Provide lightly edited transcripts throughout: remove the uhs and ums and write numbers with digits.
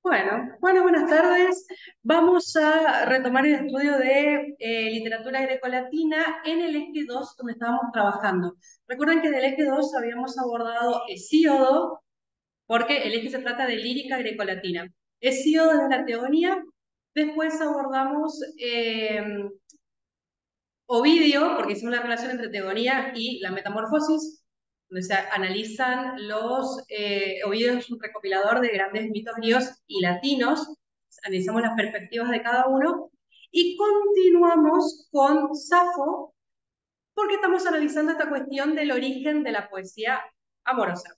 Buenas tardes. Vamos a retomar el estudio de literatura grecolatina en el eje 2, donde estábamos trabajando. Recuerden que del eje 2 habíamos abordado Hesíodo, porque el eje se trata de lírica grecolatina. Hesíodo es la teogonía. Después abordamos Ovidio, porque hicimos la relación entre teogonía y la metamorfosis, donde se analizan Ovidio es un recopilador de grandes mitos griegos y latinos, analizamos las perspectivas de cada uno, y continuamos con Safo, porque estamos analizando esta cuestión del origen de la poesía amorosa.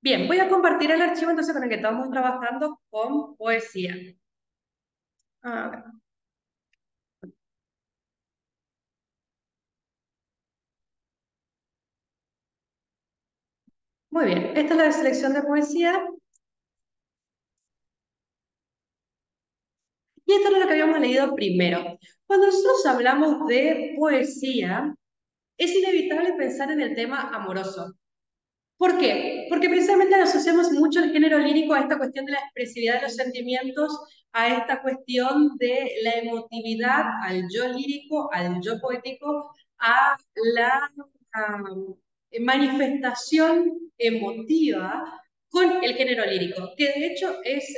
Bien, voy a compartir el archivo entonces con el que estamos trabajando con poesía. A ver. Muy bien, esta es la selección de poesía. Y esto es lo que habíamos leído primero. Cuando nosotros hablamos de poesía, es inevitable pensar en el tema amoroso. ¿Por qué? Porque precisamente asociamos mucho el género lírico a esta cuestión de la expresividad de los sentimientos, a esta cuestión de la emotividad, al yo lírico, al yo poético, a la manifestación emotiva con el género lírico, que de hecho es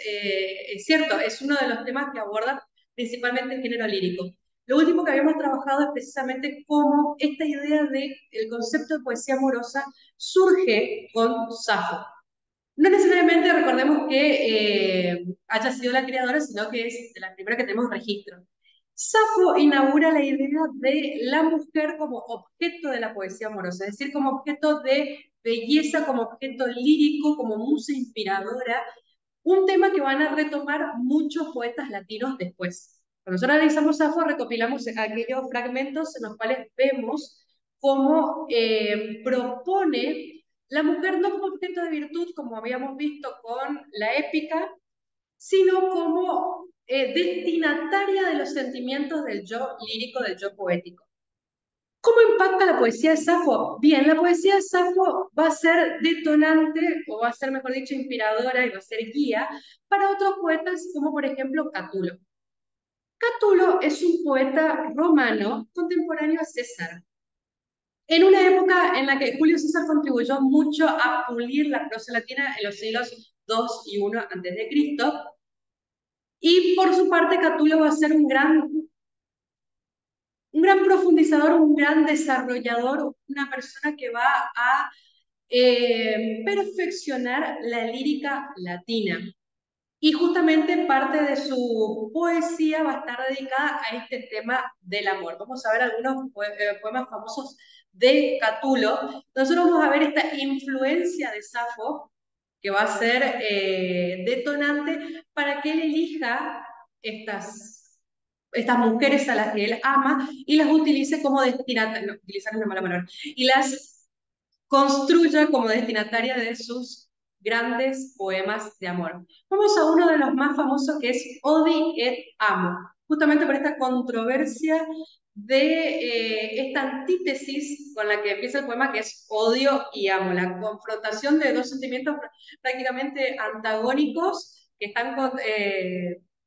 cierto, es uno de los temas que aborda principalmente el género lírico. Lo último que habíamos trabajado es precisamente cómo esta idea del concepto de poesía amorosa surge con Safo. No necesariamente recordemos que haya sido la creadora, sino que es de la primera que tenemos registro. Safo inaugura la idea de la mujer como objeto de la poesía amorosa, es decir, como objeto de belleza, como objeto lírico, como musa inspiradora, un tema que van a retomar muchos poetas latinos después. Cuando nosotros analizamos Safo, recopilamos aquellos fragmentos en los cuales vemos cómo propone la mujer no como objeto de virtud, como habíamos visto con la épica, sino como destinataria de los sentimientos del yo lírico, del yo poético. ¿Cómo impacta la poesía de Safo? Bien, la poesía de Safo va a ser detonante, o va a ser, mejor dicho, inspiradora y va a ser guía para otros poetas, como por ejemplo Catulo. Catulo es un poeta romano contemporáneo a César. En una época en la que Julio César contribuyó mucho a pulir la prosa latina en los siglos 2 y 1 antes de Cristo, y por su parte Catulo va a ser un gran profundizador, un gran desarrollador, una persona que va a perfeccionar la lírica latina. Y justamente parte de su poesía va a estar dedicada a este tema del amor. Vamos a ver algunos poemas famosos de Catulo. Nosotros vamos a ver esta influencia de Safo, que va a ser detonante para que él elija estas mujeres a las que él ama y las utilice como destinatarias, no, utilizar es una mala palabra, y las construya como destinataria de sus grandes poemas de amor. Vamos a uno de los más famosos que es Odi et Amo, justamente por esta controversia de esta antítesis con la que empieza el poema, que es odio y amo, la confrontación de dos sentimientos prácticamente antagónicos que están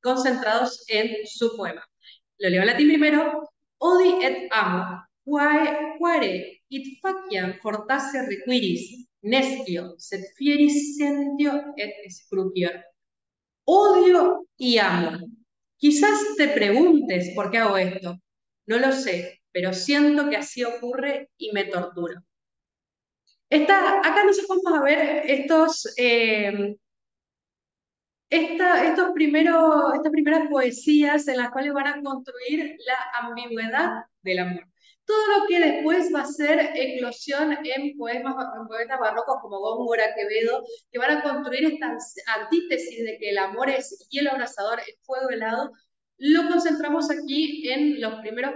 concentrados en su poema. Lo leo en latín primero. Odi et amo, quare it faciam fortasse requiris, nescio, sed fieris sentio et scrupior. Odio y amo. Quizás te preguntes por qué hago esto. No lo sé, pero siento que así ocurre y me torturo. Acá nosotros vamos a ver estas primeras poesías en las cuales van a construir la ambigüedad del amor. Todo lo que después va a ser eclosión en poetas barrocos como Góngora, Quevedo, que van a construir esta antítesis de que el amor es hielo abrasador, es fuego helado, lo concentramos aquí en los primeros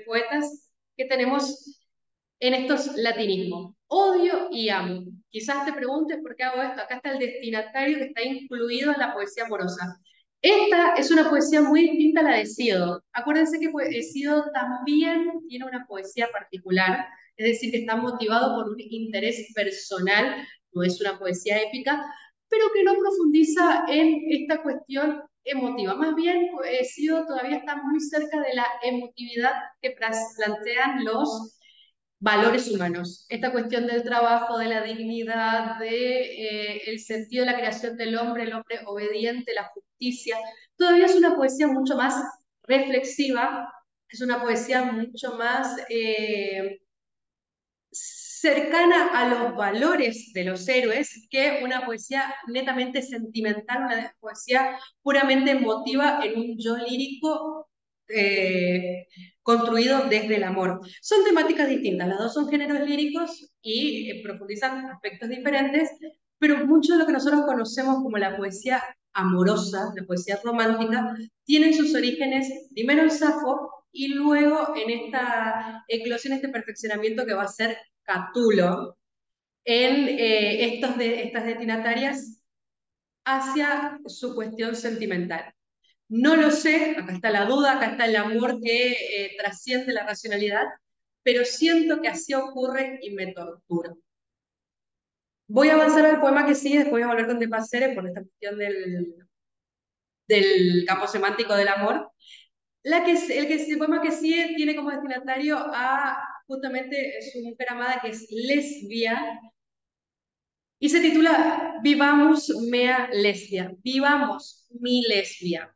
poetas que tenemos en estos latinismos. Odio y amo. Quizás te preguntes por qué hago esto. Acá está el destinatario que está incluido en la poesía amorosa. Esta es una poesía muy distinta a la de Hesíodo. Acuérdense que Hesíodo también tiene una poesía particular, es decir, que está motivado por un interés personal no es una poesía épica, pero que no profundiza en esta cuestión emotiva. Más bien, Sido todavía está muy cerca de la emotividad que plantean los valores humanos. Esta cuestión del trabajo, de la dignidad, de el sentido de la creación del hombre, el hombre obediente, la justicia, todavía es una poesía mucho más reflexiva, es una poesía mucho más cercana a los valores de los héroes que una poesía netamente sentimental, una poesía puramente emotiva en un yo lírico eh, construido desde el amor. Son temáticas distintas, las dos son géneros líricos y profundizan aspectos diferentes, pero mucho de lo que nosotros conocemos como la poesía amorosa, la poesía romántica, tienen sus orígenes primero en Safo y luego en esta eclosión, este perfeccionamiento que va a ser Catulo en estas destinatarias hacia su cuestión sentimental. No lo sé, acá está la duda, acá está el amor que trasciende la racionalidad, pero siento que así ocurre y me tortura. Voy a avanzar al poema que sigue, después voy a volver con De Passere por esta cuestión del campo semántico del amor. El poema que sigue tiene como destinatario a justamente su mujer amada que es lesbia y se titula Vivamos mea lesbia, vivamos mi lesbia.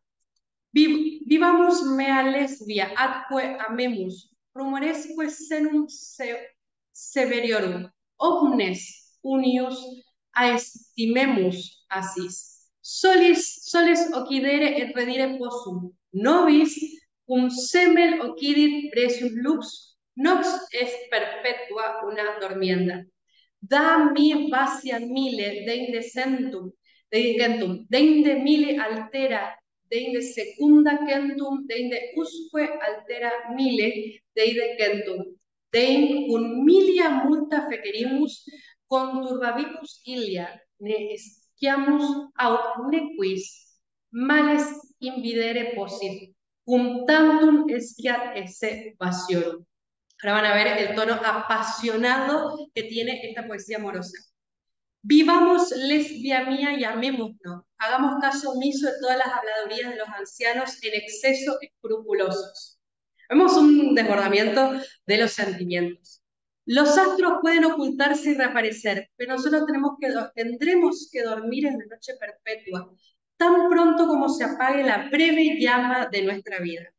Vivamos mea lesbia, atque amemus, rumoresque senum severiorum, omnes unius aestimemus assis. Soles occidere et redire possum, nobis cum semel occidit precius lux, nox est perpetua una dormienda. Da mi vacia mille deinde mille altera, deinde secunda centum, deinde usque altera mille, deide centum, dein cum milia multa fecerimus, conturbabimus ilia, ne sciamus aut nequis, males invidere possit, cum tantum sciat esse passiorum. Ahora van a ver el tono apasionado que tiene esta poesía amorosa. Vivamos lesbia mía y amémonos. Hagamos caso omiso de todas las habladurías de los ancianos en exceso escrupulosos. Vemos un desbordamiento de los sentimientos. Los astros pueden ocultarse y reaparecer, pero nosotros tendremos que dormir en la noche perpetua, tan pronto como se apague la breve llama de nuestra vida.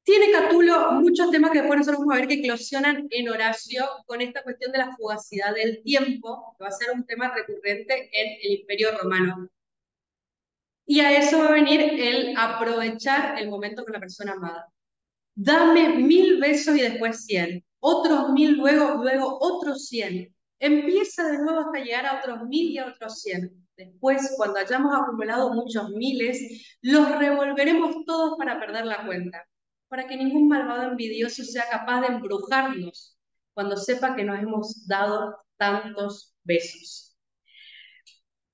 Tiene Catulo muchos temas que después nosotros vamos a ver que eclosionan en Horacio con esta cuestión de la fugacidad del tiempo, que va a ser un tema recurrente en el Imperio Romano. Y a eso va a venir el aprovechar el momento con la persona amada. Dame 1000 besos y después 100, otros 1000 luego, luego otros 100. Empieza de nuevo hasta llegar a otros 1000 y a otros 100. Después, cuando hayamos acumulado muchos miles, los revolveremos todos para perder la cuenta, para que ningún malvado envidioso sea capaz de embrujarnos cuando sepa que nos hemos dado tantos besos.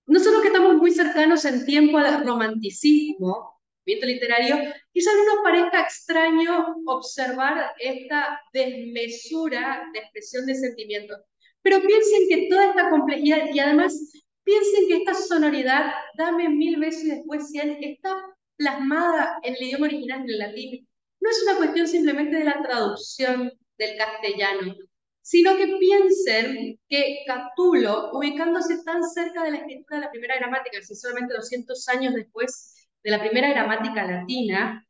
Nosotros que estamos muy cercanos en tiempo al romanticismo, movimiento literario, quizás no nos parezca extraño observar esta desmesura de expresión de sentimientos, pero piensen que toda esta complejidad, y además piensen que esta sonoridad, dame 1000 besos y después 100, está plasmada en el idioma original, en el latín. No es una cuestión simplemente de la traducción del castellano, sino que piensen que Catulo, ubicándose tan cerca de la escritura de la primera gramática, así solamente 200 años después de la primera gramática latina,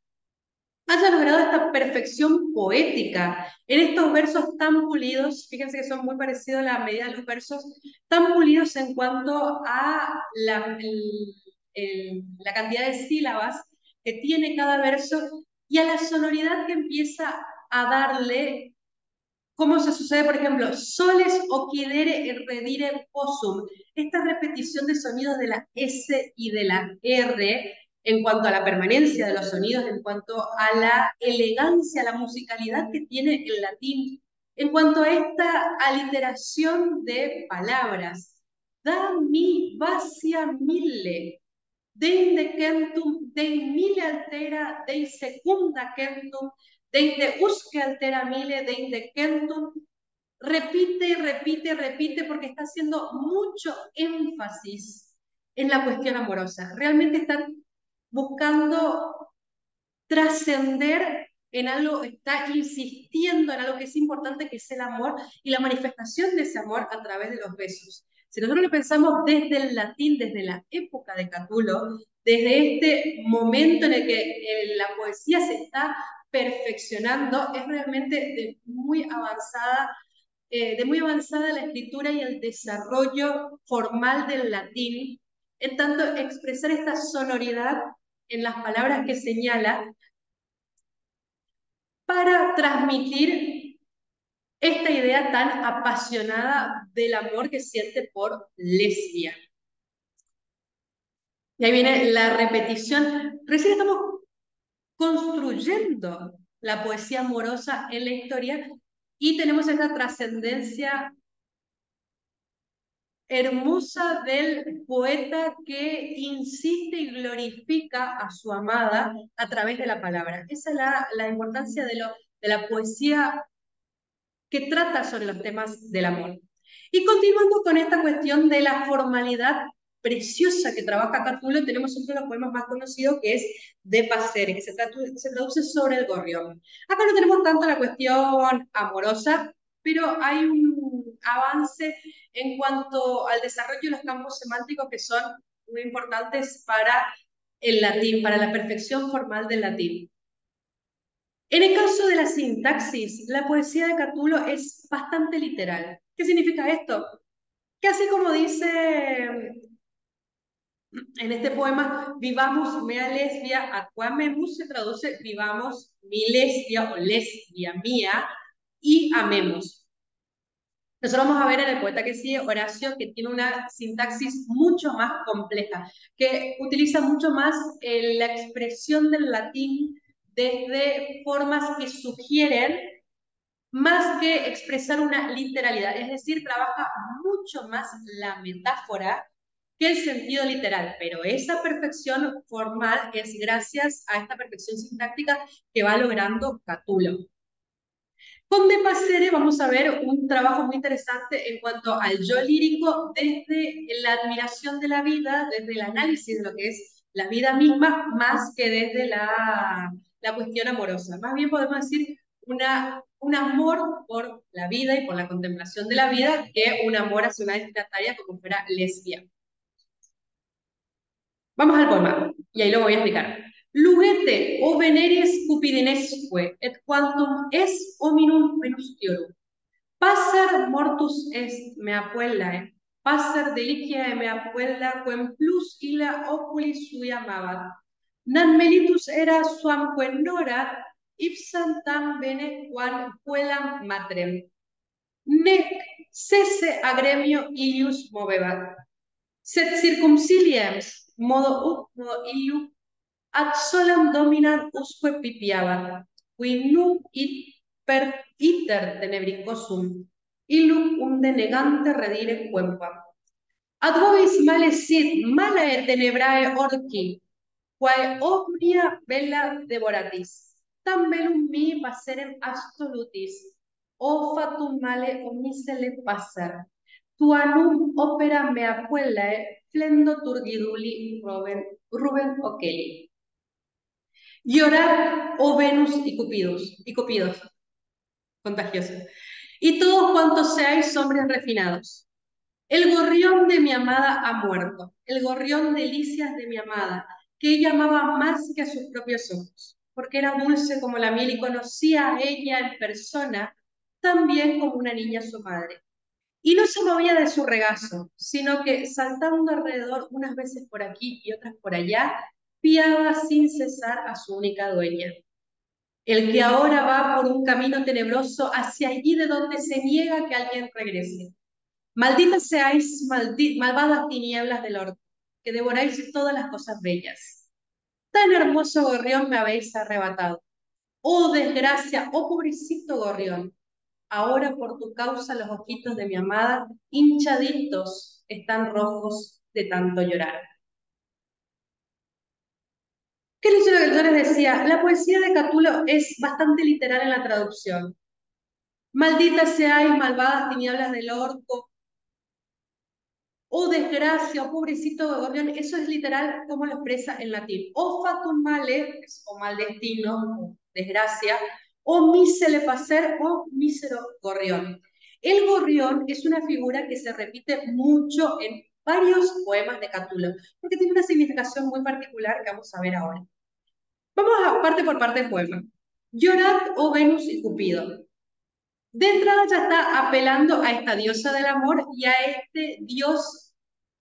haya logrado esta perfección poética en estos versos tan pulidos, fíjense que son muy parecidos a la medida de los versos, tan pulidos en cuanto a la cantidad de sílabas que tiene cada verso y a la sonoridad que empieza a darle. ¿Cómo se sucede, por ejemplo, soles occidere et redire possum? Esta repetición de sonidos de la S y de la R en cuanto a la permanencia de los sonidos, en cuanto a la elegancia, la musicalidad que tiene el latín, en cuanto a esta aliteración de palabras. Da mi vacia mille, deinde centum, dein mille altera, dein secunda centum, deinde usque altera mille, deinde centum, repite y repite y repite porque está haciendo mucho énfasis en la cuestión amorosa. Realmente están buscando trascender en algo, está insistiendo en algo que es importante, que es el amor y la manifestación de ese amor a través de los besos. Si nosotros lo pensamos desde el latín, desde la época de Catulo, desde este momento en el que la poesía se está perfeccionando, es realmente de muy avanzada la escritura y el desarrollo formal del latín, en tanto expresar esta sonoridad en las palabras que señala para transmitir esta idea tan apasionada del amor que siente por Lesbia. Y ahí viene la repetición. Recién estamos construyendo la poesía amorosa en la historia y tenemos esta trascendencia hermosa del poeta que insiste y glorifica a su amada a través de la palabra. Esa es la importancia de la poesía que trata sobre los temas del amor. Y continuando con esta cuestión de la formalidad preciosa que trabaja Catulo, tenemos uno de los poemas más conocidos que es De Passere, que se traduce sobre el gorrión. Acá no tenemos tanto la cuestión amorosa, pero hay un avance en cuanto al desarrollo de los campos semánticos que son muy importantes para el latín, para la perfección formal del latín. En el caso de la sintaxis, la poesía de Catulo es bastante literal. ¿Qué significa esto? Que así como dice en este poema, vivamos mea lesbia, aquamemus, se traduce vivamos mi lesbia o lesbia mía y amemos. Nosotros vamos a ver en el poeta que sigue, Horacio, que tiene una sintaxis mucho más compleja, que utiliza mucho más la expresión del latín desde formas que sugieren más que expresar una literalidad, es decir, trabaja mucho más la metáfora que el sentido literal, pero esa perfección formal es gracias a esta perfección sintáctica que va logrando Catulo. Con De Passere vamos a ver un trabajo muy interesante en cuanto al yo lírico desde la admiración de la vida, desde el análisis de lo que es la vida misma, más que desde la cuestión amorosa. Más bien podemos decir un amor por la vida y por la contemplación de la vida que un amor hacia una destinataria como fuera Lesbia. Vamos al poema, y ahí lo voy a explicar. Lugete o veneris cupidinesque, et quantum es hominum venustiorum. Passer mortus est mea puellae, passer deliciae mea puella, quem plus illa oculi sui amabat. Nan melitus era suam quenorat, ipsam tam bene quam puellam matrem. Nec cesse agremio illius movebat. Sed circumciliems modo illu ad solam dominam usque pipiabat, qui nunc per iter tenebricosum, illum unde negante redire quemquam. Ad vobis male sit, malae tenebrae orci, quae omnia bella devoratis, tam bellum mi passerem absolutis, o fatum male omniscele passer, tuanum opera mea puellae, flendo turgiduli Ruben Ocelli. Llorad, oh Venus y Cupidos, contagioso, y todos cuantos seáis hombres refinados. El gorrión de mi amada ha muerto, el gorrión de delicias de mi amada, que ella amaba más que a sus propios ojos, porque era dulce como la miel y conocía a ella en persona tan bien como una niña a su madre. Y no se movía de su regazo, sino que saltando alrededor unas veces por aquí y otras por allá, piaba sin cesar a su única dueña. El que ahora va por un camino tenebroso hacia allí de donde se niega que alguien regrese. Malditas seáis malvadas tinieblas del orto, que devoráis todas las cosas bellas. Tan hermoso gorrión me habéis arrebatado. Oh desgracia, oh pobrecito gorrión. Ahora por tu causa los ojitos de mi amada, hinchaditos, están rojos de tanto llorar. ¿Qué es lo que yo les decía? La poesía de Catulo es bastante literal en la traducción. Maldita seáis, malvadas tinieblas del orco, o desgracia, o pobrecito de gorrión, eso es literal como lo expresa en latín. O fatum male, o mal destino, o desgracia, o misere pacer, o mísero gorrión. El gorrión es una figura que se repite mucho en varios poemas de Catulo, porque tiene una significación muy particular que vamos a ver ahora. Vamos a parte por parte del poema. Llorad, oh Venus y Cupido. De entrada ya está apelando a esta diosa del amor y a este dios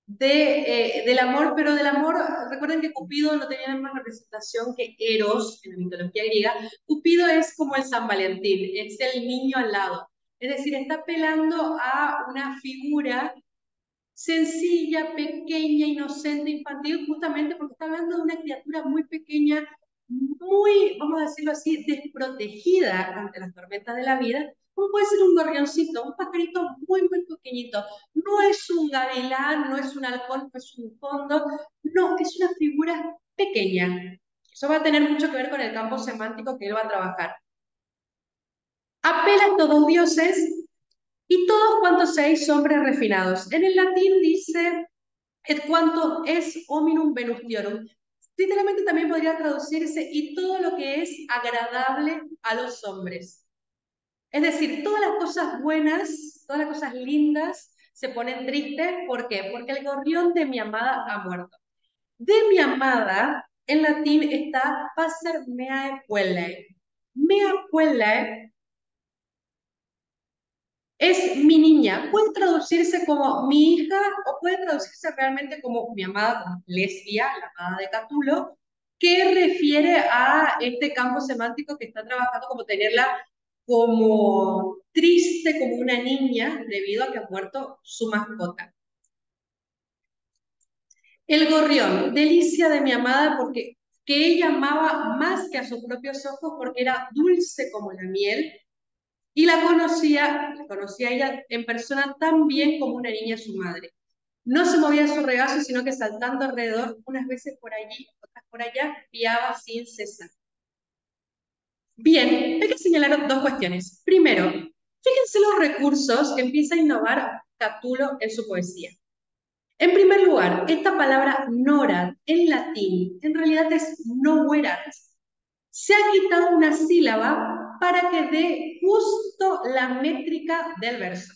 del amor, pero del amor, recuerden que Cupido no tenía la misma representación que Eros en la mitología griega. Cupido es como el San Valentín, es el niño al lado. Es decir, está apelando a una figura sencilla, pequeña, inocente, infantil, justamente porque está hablando de una criatura muy pequeña, muy, vamos a decirlo así, desprotegida ante las tormentas de la vida, como puede ser un gorrioncito, un pajarito muy, muy pequeñito. No es un gavilán, no es un halcón, no es un cóndor, no, es una figura pequeña. Eso va a tener mucho que ver con el campo semántico que él va a trabajar. Apela a todos dioses y todos cuantos seáis hombres refinados. En el latín dice et quantum es hominum venustiorum. Literalmente también podría traducirse y todo lo que es agradable a los hombres. Es decir, todas las cosas buenas, todas las cosas lindas se ponen tristes. ¿Por qué? Porque el gorrión de mi amada ha muerto. De mi amada, en latín está passer meae puellae. Mea puellae es mi niña. Puede traducirse como mi hija o puede traducirse realmente como mi amada, como lesbia, la amada de Catulo, que refiere a este campo semántico que está trabajando como tenerla como triste, como una niña, debido a que ha muerto su mascota. El gorrión, delicia de mi amada, porque que ella amaba más que a sus propios ojos, porque era dulce como la miel, y la conocía ella en persona tan bien como una niña a su madre. No se movía en su regazo, sino que saltando alrededor, unas veces por allí, otras por allá, piaba sin cesar. Bien, hay que señalar dos cuestiones. Primero, fíjense los recursos que empieza a innovar Catulo en su poesía. En primer lugar, esta palabra norad en latín en realidad es noverat. Se ha quitado una sílaba para que dé justo la métrica del verso.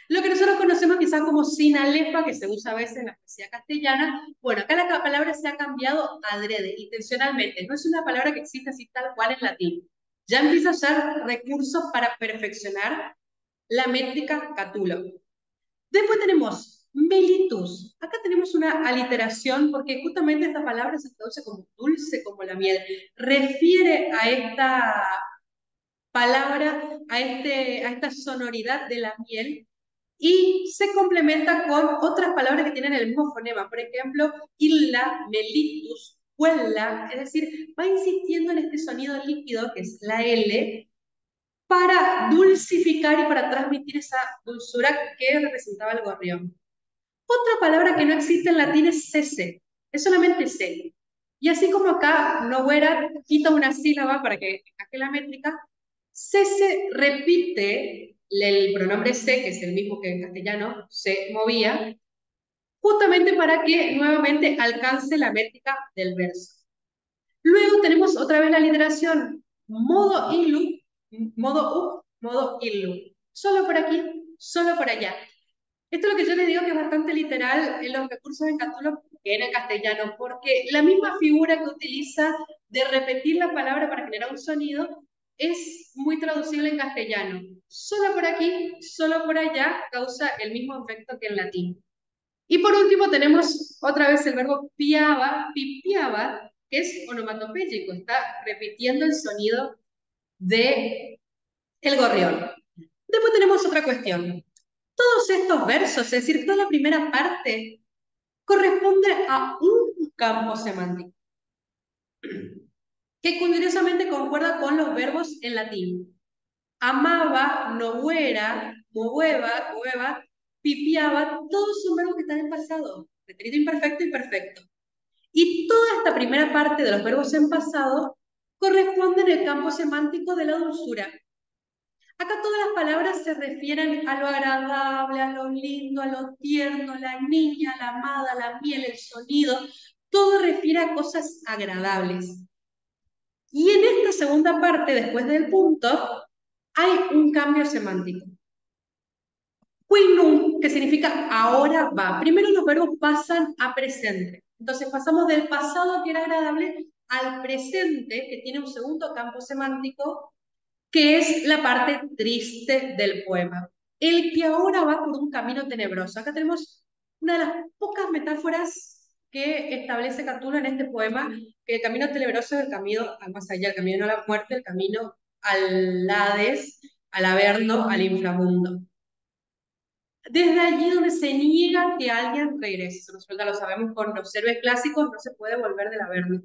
Lo que nosotros conocemos quizás como sinalefa, que se usa a veces en la poesía castellana, bueno, acá la palabra se ha cambiado adrede, intencionalmente. No es una palabra que existe así tal cual en latín. Ya empieza a usar recursos para perfeccionar la métrica Catulo. Después tenemos melitus. Acá tenemos una aliteración porque justamente esta palabra se traduce como dulce, como la miel. Refiere a esta palabra, a esta sonoridad de la miel y se complementa con otras palabras que tienen el mismo fonema. Por ejemplo, illa, melitus, huella, es decir, va insistiendo en este sonido líquido que es la L para dulcificar y para transmitir esa dulzura que representaba el gorrión. Otra palabra que no existe en latín es cese, es solamente se. Y así como acá Noguera quita una sílaba para que encaje la métrica, cese repite el pronombre se, que es el mismo que en castellano, se movía, justamente para que nuevamente alcance la métrica del verso. Luego tenemos otra vez la literación, modo illu, modo u, modo illu. Solo por aquí, solo por allá. Esto es lo que yo les digo que es bastante literal en los recursos en Catulo que en el castellano, porque la misma figura que utiliza de repetir la palabra para generar un sonido es muy traducible en castellano. Solo por aquí, solo por allá, causa el mismo efecto que en latín. Y por último tenemos otra vez el verbo piaba, pipiaba, que es onomatopéyico, está repitiendo el sonido de el gorrión. Después tenemos otra cuestión. Todos estos versos, es decir, toda la primera parte, corresponde a un campo semántico, que curiosamente concuerda con los verbos en latín. Amaba, novuera, moveba, pipiaba, todos son verbos que están en pasado, pretérito imperfecto y perfecto. Y toda esta primera parte de los verbos en pasado corresponde en el campo semántico de la dulzura. Acá todas las palabras se refieren a lo agradable, a lo lindo, a lo tierno, la niña, la amada, la miel, el sonido. Todo refiere a cosas agradables. Y en esta segunda parte, después del punto, hay un cambio semántico. Quinum, que significa ahora va. Primero los verbos pasan a presente. Entonces pasamos del pasado que era agradable al presente, que tiene un segundo campo semántico, que es la parte triste del poema. El que ahora va por un camino tenebroso. Acá tenemos una de las pocas metáforas que establece Catulo en este poema, que el camino tenebroso es el camino al más allá, el camino a la muerte, el camino al Hades, al Averno, al inframundo. Desde allí donde se niega que alguien regrese. Nosotros ya lo sabemos con los héroes clásicos, no se puede volver del Averno.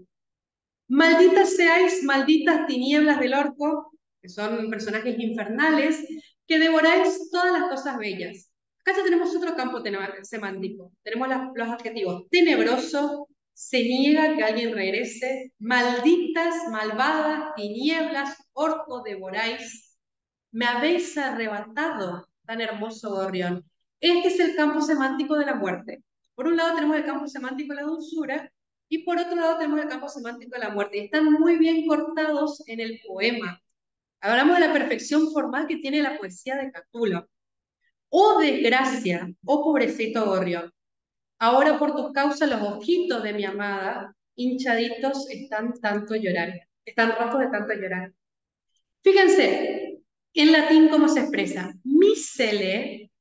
Malditas seáis, malditas tinieblas del orco, que son personajes infernales, que devoráis todas las cosas bellas. Acá ya tenemos otro campo semántico. Tenemos los adjetivos tenebroso, se niega que alguien regrese, malditas, malvadas, tinieblas, orco, devoráis. Me habéis arrebatado, tan hermoso gorrión. Este es el campo semántico de la muerte. Por un lado tenemos el campo semántico de la dulzura, y por otro lado tenemos el campo semántico de la muerte. Y están muy bien cortados en el poema. Hablamos de la perfección formal que tiene la poesía de Catulo. Oh desgracia, oh pobrecito gorrión. Ahora por tus causas los ojitos de mi amada, hinchaditos, están rojos de tanto llorar. Fíjense, en latín cómo se expresa. Misele,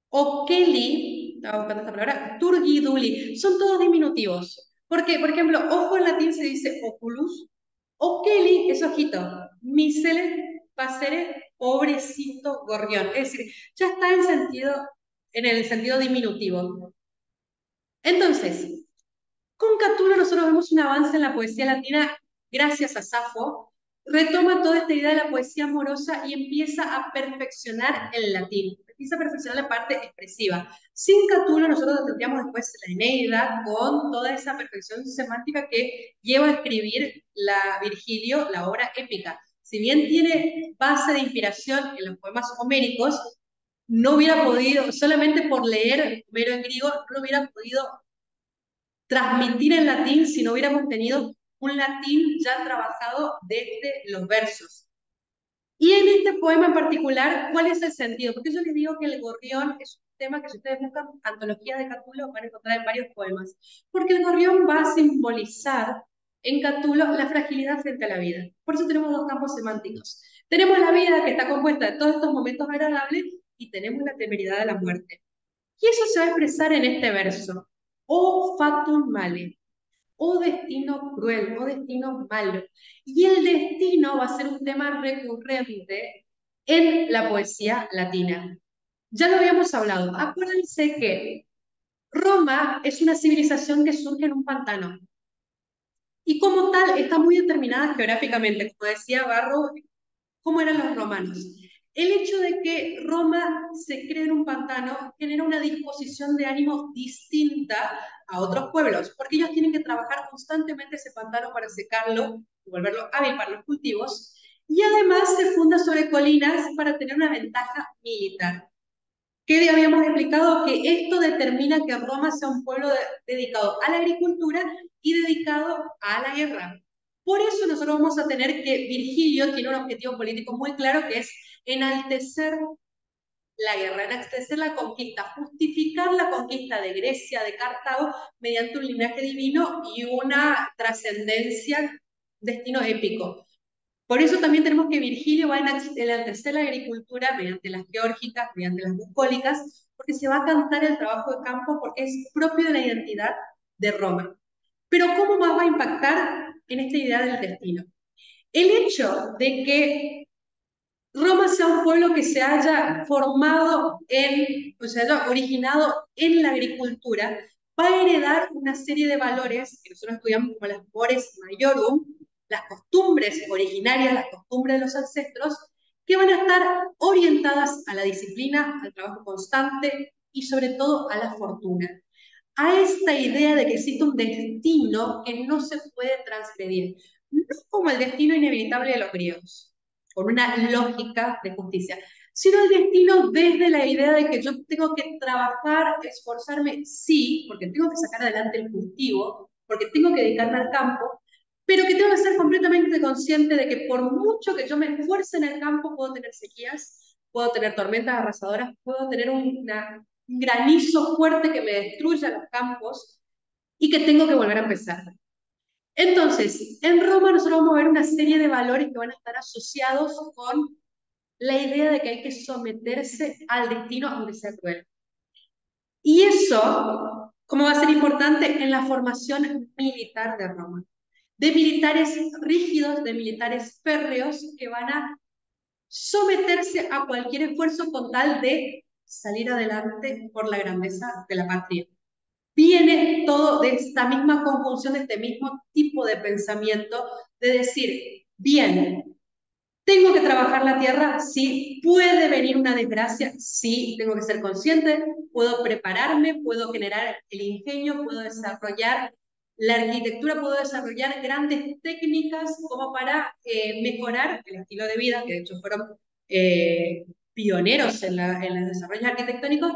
o Kelly, estaba buscando esta palabra, turgiduli, son todos diminutivos. Porque, por ejemplo, ojo en latín se dice oculus, o Kelly es ojito, misele, pasere, pobrecito gorrión. Es decir, ya está en el sentido diminutivo. Entonces, con Catulo nosotros vemos un avance en la poesía latina gracias a Safo, retoma toda esta idea de la poesía amorosa y empieza a perfeccionar el latín, empieza a perfeccionar la parte expresiva. Sin Catulo nosotros tendríamos después la Eneida con toda esa perfección semántica que lleva a escribir Virgilio, la obra épica. Si bien tiene base de inspiración en los poemas homéricos, no hubiera podido, solamente por leer Homero en griego, no hubiera podido transmitir en latín si no hubiéramos tenido un latín ya trabajado desde los versos. Y en este poema en particular, ¿cuál es el sentido? Porque yo les digo que el gorrión es un tema que si ustedes buscan antología de Catulo van a encontrar en varios poemas. Porque el gorrión va a simbolizar en Catulo la fragilidad frente a la vida. Por eso tenemos dos campos semánticos. Tenemos la vida que está compuesta de todos estos momentos agradables y tenemos la temeridad de la muerte. Y eso se va a expresar en este verso. O fatum male, o destino cruel, o destino malo. Y el destino va a ser un tema recurrente en la poesía latina. Ya lo habíamos hablado. Acuérdense que Roma es una civilización que surge en un pantano. Y como tal está muy determinada geográficamente, como decía Barro, cómo eran los romanos. El hecho de que Roma se cree en un pantano genera una disposición de ánimo distinta a otros pueblos, porque ellos tienen que trabajar constantemente ese pantano para secarlo y volverlo hábil para los cultivos, y además se funda sobre colinas para tener una ventaja militar. ¿Qué habíamos explicado? Que esto determina que Roma sea un pueblo dedicado a la agricultura y dedicado a la guerra. Por eso nosotros vamos a tener que Virgilio tiene un objetivo político muy claro que es enaltecer la guerra, enaltecer la conquista, justificar la conquista de Grecia, de Cartago, mediante un linaje divino y una trascendencia, destino épico. Por eso también tenemos que Virgilio va a enaltecer la agricultura mediante las geórgicas, mediante las bucólicas, porque se va a cantar el trabajo de campo porque es propio de la identidad de Roma. Pero ¿cómo más va a impactar en esta idea del destino? El hecho de que Roma sea un pueblo que se haya formado o se haya originado en la agricultura, va a heredar una serie de valores que nosotros estudiamos como las mores maiorum, las costumbres originarias, las costumbres de los ancestros, que van a estar orientadas a la disciplina, al trabajo constante y sobre todo a la fortuna. A esta idea de que existe un destino que no se puede transgredir. no como el destino inevitable de los griegos, con una lógica de justicia, sino el destino desde la idea de que yo tengo que trabajar, esforzarme, sí, porque tengo que sacar adelante el cultivo, porque tengo que dedicarme al campo, pero que tengo que ser completamente consciente de que por mucho que yo me esfuerce en el campo, puedo tener sequías, puedo tener tormentas arrasadoras, puedo tener un granizo fuerte que me destruya los campos y que tengo que volver a empezar. Entonces, en Roma nosotros vamos a ver una serie de valores que van a estar asociados con la idea de que hay que someterse al destino aunque sea cruel. Y eso, ¿cómo va a ser importante? En la formación militar de Roma. De militares rígidos, de militares férreos que van a someterse a cualquier esfuerzo con tal de salir adelante por la grandeza de la patria. Viene todo de esta misma conjunción, de este mismo tipo de pensamiento, de decir, bien, ¿tengo que trabajar la tierra? Sí. ¿Puede venir una desgracia? Sí. Tengo que ser consciente, puedo prepararme, puedo generar el ingenio, puedo desarrollar la arquitectura, puedo desarrollar grandes técnicas como para mejorar el estilo de vida, que de hecho fueron pioneros en los desarrollos arquitectónicos,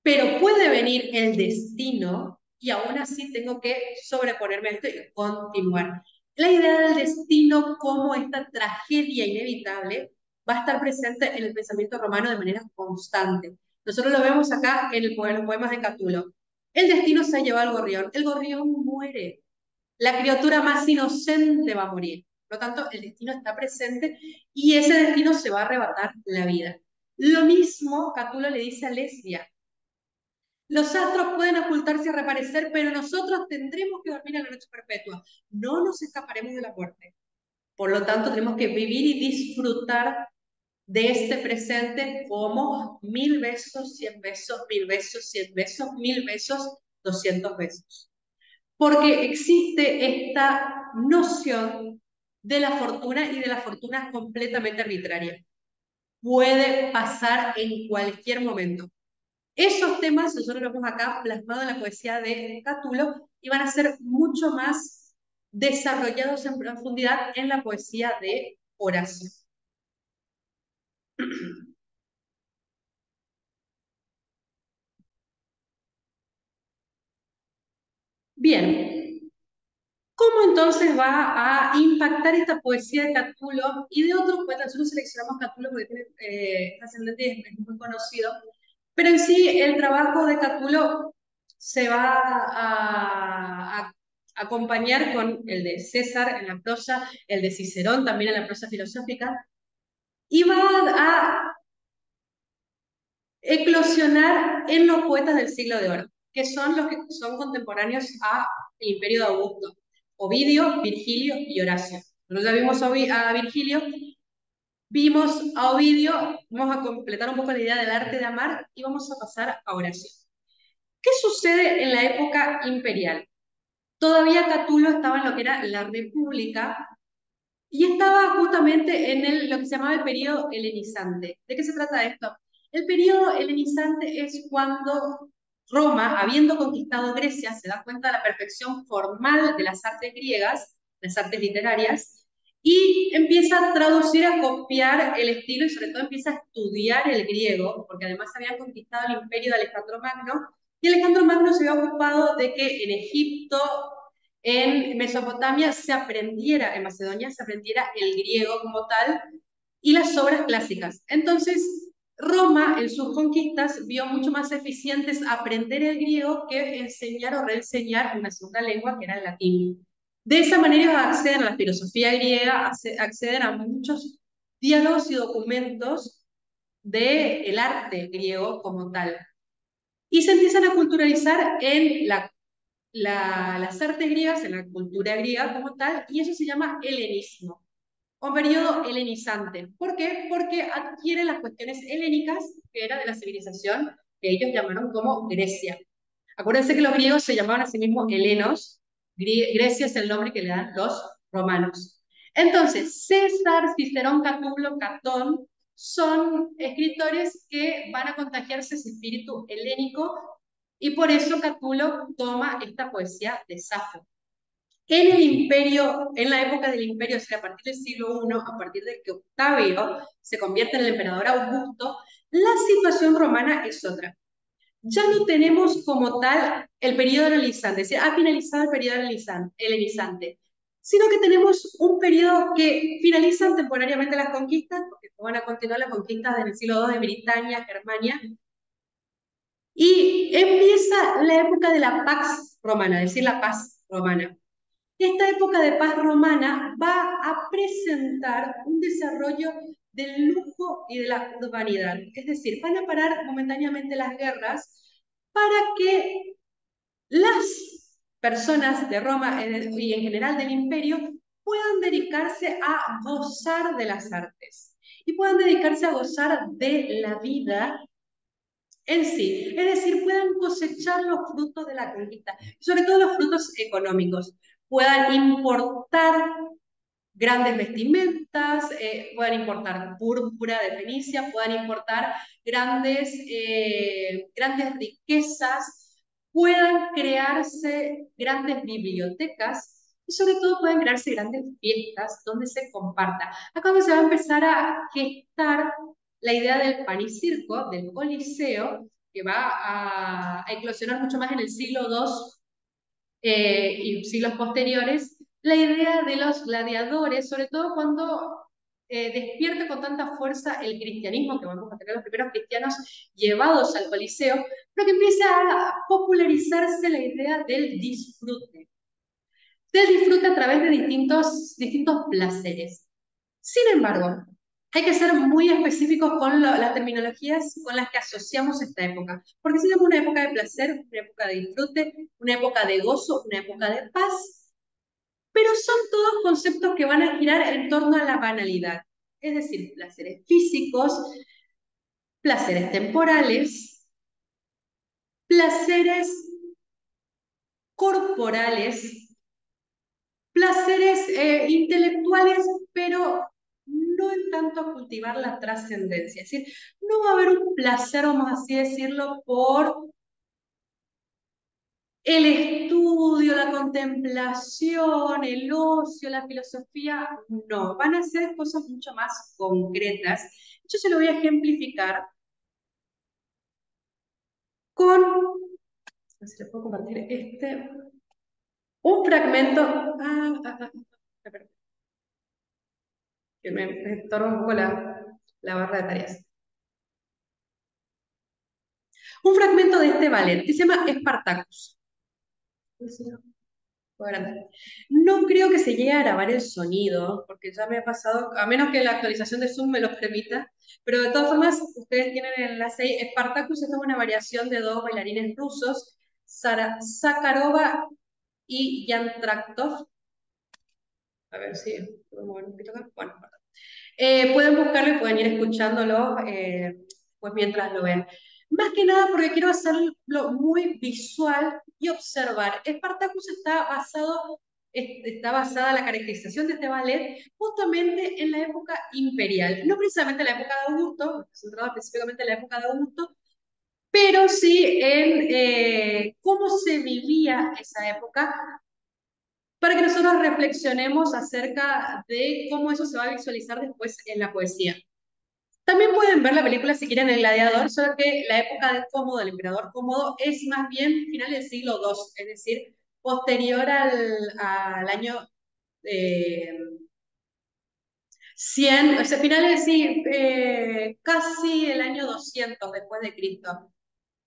pero puede venir el destino y aún así tengo que sobreponerme a esto y continuar. La idea del destino como esta tragedia inevitable va a estar presente en el pensamiento romano de manera constante. Nosotros lo vemos acá en los poemas de Catulo. El destino se ha llevado al gorrión. El gorrión muere. La criatura más inocente va a morir. Por lo tanto, el destino está presente y ese destino se va a arrebatar la vida. Lo mismo Catulo le dice a Lesbia. Los astros pueden ocultarse y reaparecer, pero nosotros tendremos que dormir en la noche perpetua. No nos escaparemos de la muerte. Por lo tanto, tenemos que vivir y disfrutar de este presente como 1000 besos, 100 besos, 1000 besos, 100 besos, 1000 besos, 200 besos. Porque existe esta noción de la fortuna y de la fortuna completamente arbitraria. Puede pasar en cualquier momento. Esos temas nosotros los vemos acá plasmados en la poesía de Cátulo y van a ser mucho más desarrollados en profundidad en la poesía de Horacio. Bien, ¿cómo entonces va a impactar esta poesía de Cátulo y de otros poetas? Nosotros seleccionamos Cátulo porque tiene trascendente y es muy conocido, pero en sí el trabajo de Cátulo se va a acompañar con el de César en la prosa, el de Cicerón también en la prosa filosófica, y va a eclosionar en los poetas del siglo de oro, que son los que son contemporáneos al Imperio de Augusto: Ovidio, Virgilio y Horacio. Nosotros ya vimos a Virgilio, vimos a Ovidio, vamos a completar un poco la idea del arte de amar y vamos a pasar a Horacio. ¿Qué sucede en la época imperial? Todavía Catulo estaba en lo que era la República y estaba justamente en lo que se llamaba el periodo helenizante. ¿De qué se trata esto? El periodo helenizante es cuando Roma, habiendo conquistado Grecia, se da cuenta de la perfección formal de las artes griegas, las artes literarias, y empieza a traducir, a copiar el estilo y sobre todo empieza a estudiar el griego, porque además había conquistado el imperio de Alejandro Magno, y Alejandro Magno se había ocupado de que en Egipto, en Mesopotamia se aprendiera, en Macedonia se aprendiera el griego como tal y las obras clásicas. Entonces, Roma en sus conquistas vio mucho más eficientes aprender el griego que enseñar o reenseñar una segunda lengua que era el latín. De esa manera ellos acceden a la filosofía griega, acceden a muchos diálogos y documentos del arte griego como tal. Y se empiezan a culturalizar en las artes griegas, en la cultura griega como tal, y eso se llama helenismo, o periodo helenizante. ¿Por qué? Porque adquiere las cuestiones helénicas, que era de la civilización que ellos llamaron como Grecia. Acuérdense que los griegos se llamaban a sí mismos helenos, Grecia es el nombre que le dan los romanos. Entonces, César, Cicerón, Catulo, Catón son escritores que van a contagiarse ese espíritu helénico y por eso Catulo toma esta poesía de Safo, En el imperio, en la época del imperio, o sea, a partir del siglo I, a partir de que Octavio se convierte en el emperador Augusto, la situación romana es otra. Ya no tenemos como tal el periodo helenizante, es decir, ha finalizado el periodo helenizante, sino que tenemos un periodo que finalizan temporariamente las conquistas, porque van a continuar las conquistas del siglo II de Britania, Germania, y empieza la época de la Pax Romana, es decir, la paz romana. Esta época de paz romana va a presentar un desarrollo del lujo y de la urbanidad. Es decir, van a parar momentáneamente las guerras para que las personas de Roma y en general del imperio puedan dedicarse a gozar de las artes y puedan dedicarse a gozar de la vida en sí, es decir, puedan cosechar los frutos de la conquista, sobre todo los frutos económicos, puedan importar grandes vestimentas, puedan importar púrpura de Fenicia, puedan importar grandes riquezas, puedan crearse grandes bibliotecas y sobre todo pueden crearse grandes fiestas donde se comparta. Acá donde se va a empezar a gestar la idea del pan y circo, del coliseo, que va a eclosionar mucho más en el siglo II y siglos posteriores, la idea de los gladiadores, sobre todo cuando despierta con tanta fuerza el cristianismo, que vamos a tener los primeros cristianos llevados al Coliseo, pero que empieza a popularizarse la idea del disfrute a través de distintos placeres. Sin embargo, hay que ser muy específicos con las terminologías con las que asociamos esta época, porque si es una época de placer, una época de disfrute, una época de gozo, una época de paz, pero son todos conceptos que van a girar en torno a la banalidad, es decir, placeres físicos, placeres temporales, placeres corporales, placeres intelectuales, pero no en tanto a cultivar la trascendencia. Es decir, no va a haber un placer, vamos así decirlo, por el estudio, la contemplación, el ocio, la filosofía. No, van a ser cosas mucho más concretas. Yo se lo voy a ejemplificar con, a ver si le puedo compartir un fragmento. Perdón, que me estorba un poco la barra de tareas. Un fragmento de este ballet que se llama Spartacus. No creo que se llegue a grabar el sonido, porque ya me ha pasado, a menos que la actualización de Zoom me lo permita, pero de todas formas, ustedes tienen el enlace ahí. Spartacus es una variación de dos bailarines rusos, Sakharova y Jan Traktov. A ver si puedo mover un poquito acá. Bueno, pueden buscarlo y pueden ir escuchándolo pues mientras lo ven. Más que nada porque quiero hacerlo muy visual y observar. Spartacus está basada la caracterización de este ballet justamente en la época imperial, no precisamente en la época de Augusto, centrado específicamente en la época de Augusto, pero sí en cómo se vivía esa época para que nosotros reflexionemos acerca de cómo eso se va a visualizar después en la poesía. También pueden ver la película si quieren El Gladiador, solo que la época de Cómodo, del emperador Cómodo, es más bien final del siglo II, es decir, posterior al año 100, o sea, finales, sí, casi el año 200 después de Cristo.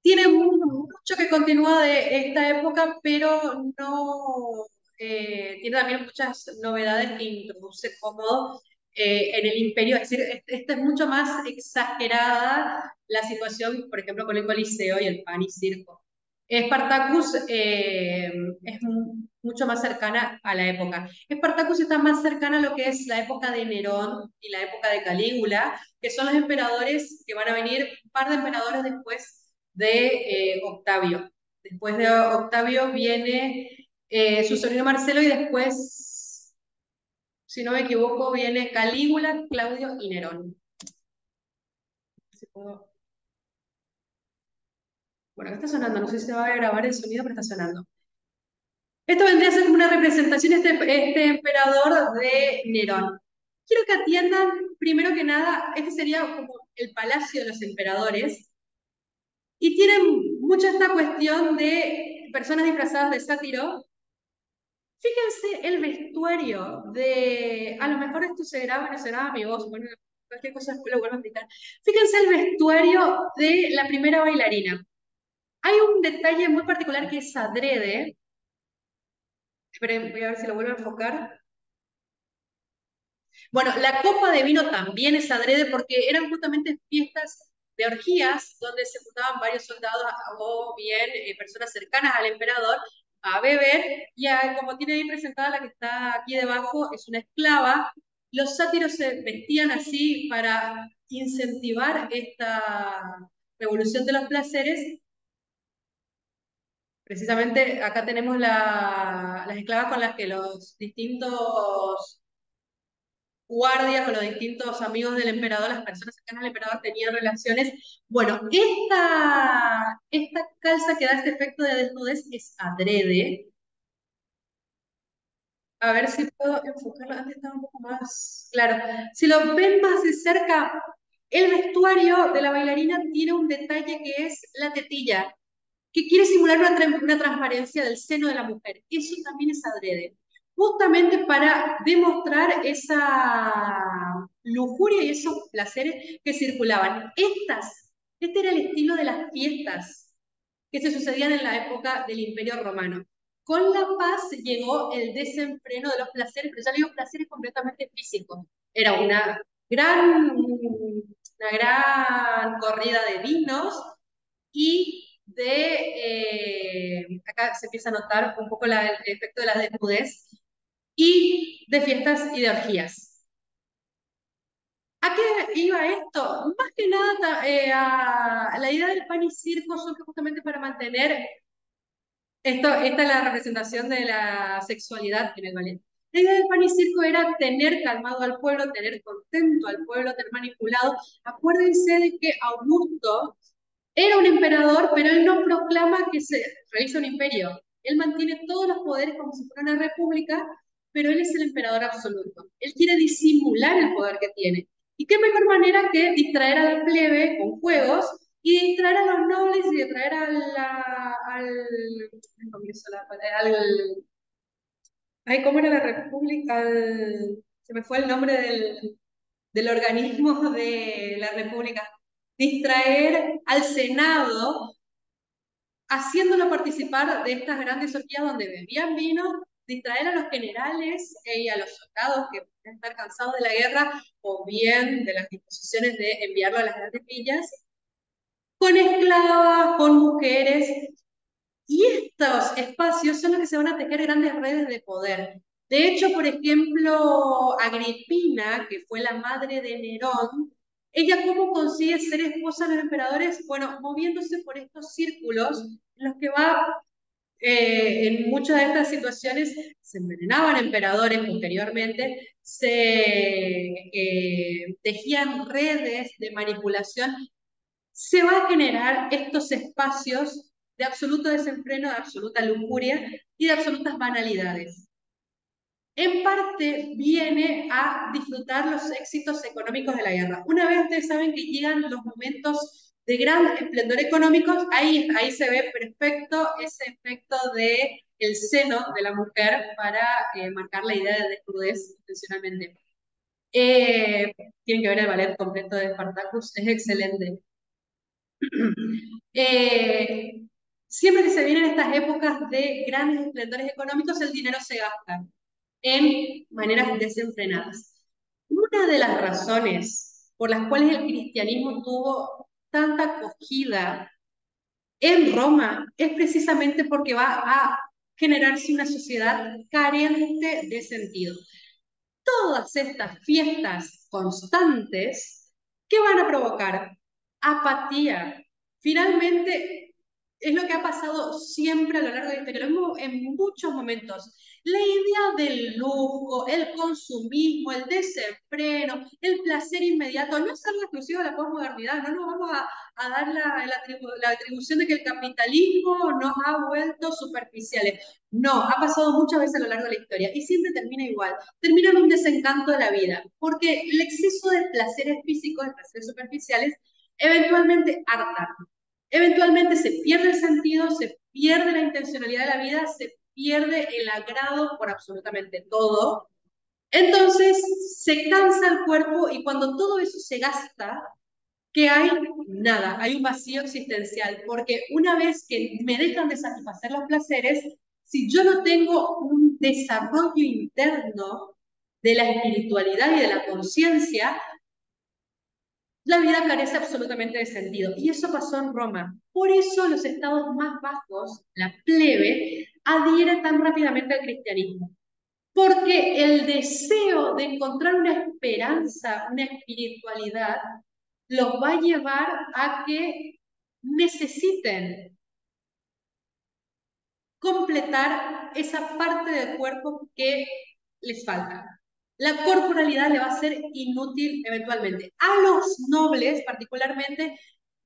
Tiene mucho que continúa de esta época, pero no tiene también muchas novedades que introduce Cómodo en el imperio. Es decir, esta es mucho más exagerada la situación, por ejemplo, con el Coliseo y el pan y circo. Spartacus es mucho más cercana a la época. Spartacus está más cercana a lo que es la época de Nerón y la época de Calígula, que son los emperadores que van a venir, un par de emperadores después de Octavio. Después de Octavio viene su sobrino Marcelo y después, si no me equivoco, viene Calígula, Claudio y Nerón. Si puedo... Bueno, acá está sonando, no sé si se va a grabar el sonido, pero está sonando. Esto vendría a ser como una representación, este emperador de Nerón. Quiero que atiendan, primero que nada, este sería como el palacio de los emperadores, y tienen mucho esta cuestión de personas disfrazadas de sátiro. Fíjense el vestuario de, a lo mejor esto se graba y no se graba mi voz, bueno, cualquier cosa después lo vuelvo a explicar. Fíjense el vestuario de la primera bailarina. Hay un detalle muy particular que es adrede. Esperen, voy a ver si lo vuelvo a enfocar. Bueno, la copa de vino también es adrede porque eran justamente fiestas de orgías donde se juntaban varios soldados o bien personas cercanas al emperador a beber y como tiene ahí presentada la que está aquí debajo, es una esclava. Los sátiros se vestían así para incentivar esta revolución de los placeres. Precisamente acá tenemos las esclavas con las que los distintos guardias o los distintos amigos del emperador, las personas cercanas al emperador tenían relaciones. Bueno, esta calza que da este efecto de desnudez es adrede. A ver si puedo enfocarlo, antes estaba un poco más claro. Si lo ven más de cerca, el vestuario de la bailarina tiene un detalle que es la tetilla, que quiere simular una transparencia del seno de la mujer. Eso también es adrede, justamente para demostrar esa lujuria y esos placeres que circulaban. Este era el estilo de las fiestas que se sucedían en la época del Imperio Romano. Con la paz llegó el desenfreno de los placeres, pero ya digo placeres completamente físicos. Era una gran corrida de vinos y acá se empieza a notar un poco el efecto de la desnudez, y de fiestas y de orgías. ¿A qué iba esto? Más que nada a la idea del pan y circo surge justamente para mantener esta es la representación de la sexualidad en el ballet. La idea del pan y circo era tener calmado al pueblo, tener contento al pueblo, tener manipulado. Acuérdense de que Augusto era un emperador, pero él no proclama que se realiza un imperio. Él mantiene todos los poderes como si fuera una república, pero él es el emperador absoluto. Él quiere disimular el poder que tiene. ¿Y qué mejor manera que distraer a la plebe con juegos y distraer a los nobles y distraer ay, ¿cómo era la república? Se me fue el nombre del organismo de la república. Distraer al Senado haciéndolo participar de estas grandes orgías donde bebían vino, distraer a los generales y a los soldados que pueden estar cansados de la guerra o bien de las disposiciones de enviarlo a las grandes villas, con esclavas, con mujeres, y estos espacios son los que se van a tejer grandes redes de poder. De hecho, por ejemplo, Agripina, que fue la madre de Nerón, ella cómo consigue ser esposa de los emperadores, bueno, moviéndose por estos círculos en los que en muchas de estas situaciones se envenenaban emperadores posteriormente, se tejían redes de manipulación, se va a generar estos espacios de absoluto desenfreno, de absoluta lujuria y de absolutas banalidades. En parte viene a disfrutar los éxitos económicos de la guerra. Una vez ustedes saben que llegan los momentos de gran esplendor económico, ahí se ve perfecto ese efecto de el seno de la mujer para marcar la idea de desnudez intencionalmente. Tienen que ver el ballet completo de Spartacus, es excelente. Eh, Siempre que se vienen estas épocas de grandes esplendores económicos, el dinero se gasta en maneras desenfrenadas. Una de las razones por las cuales el cristianismo tuvo tanta acogida en Roma es precisamente porque va a generarse una sociedad carente de sentido. Todas estas fiestas constantes, ¿qué van a provocar? Apatía. Finalmente, es lo que ha pasado siempre a lo largo de la historia. Lo mismo en muchos momentos. La idea del lujo, el consumismo, el desenfreno, el placer inmediato, no es algo exclusivo de la posmodernidad, no nos vamos a dar la atribución de que el capitalismo nos ha vuelto superficiales. No, ha pasado muchas veces a lo largo de la historia y siempre termina igual. Termina en un desencanto de la vida, porque el exceso de placeres físicos, de placeres superficiales, eventualmente hartan. Eventualmente se pierde el sentido, se pierde la intencionalidad de la vida, se pierde el agrado por absolutamente todo. Entonces se cansa el cuerpo y cuando todo eso se gasta, ¿qué hay? Nada, hay un vacío existencial, porque una vez que me dejan de satisfacer los placeres, si yo no tengo un desarrollo interno de la espiritualidad y de la conciencia, la vida carece absolutamente de sentido. Y eso pasó en Roma. Por eso los estados más bajos, la plebe, adhiere tan rápidamente al cristianismo. Porque el deseo de encontrar una esperanza, una espiritualidad, los va a llevar a que necesiten completar esa parte del cuerpo que les falta. La corporalidad le va a ser inútil eventualmente. A los nobles, particularmente,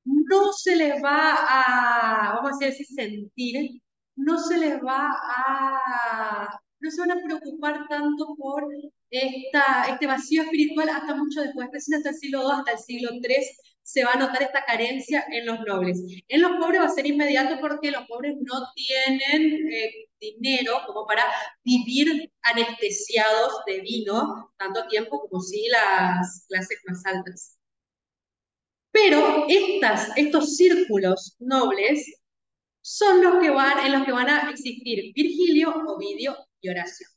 no se les va a, vamos a decir, sentir, no se les va a, no se van a preocupar tanto por este vacío espiritual hasta mucho después, recién hasta el siglo II, hasta el siglo III, se va a notar esta carencia en los nobles. En los pobres va a ser inmediato porque los pobres no tienen dinero como para vivir anestesiados de vino tanto tiempo como si las clases más altas. Pero estos círculos nobles son los que en los que van a existir Virgilio, Ovidio y Horacio.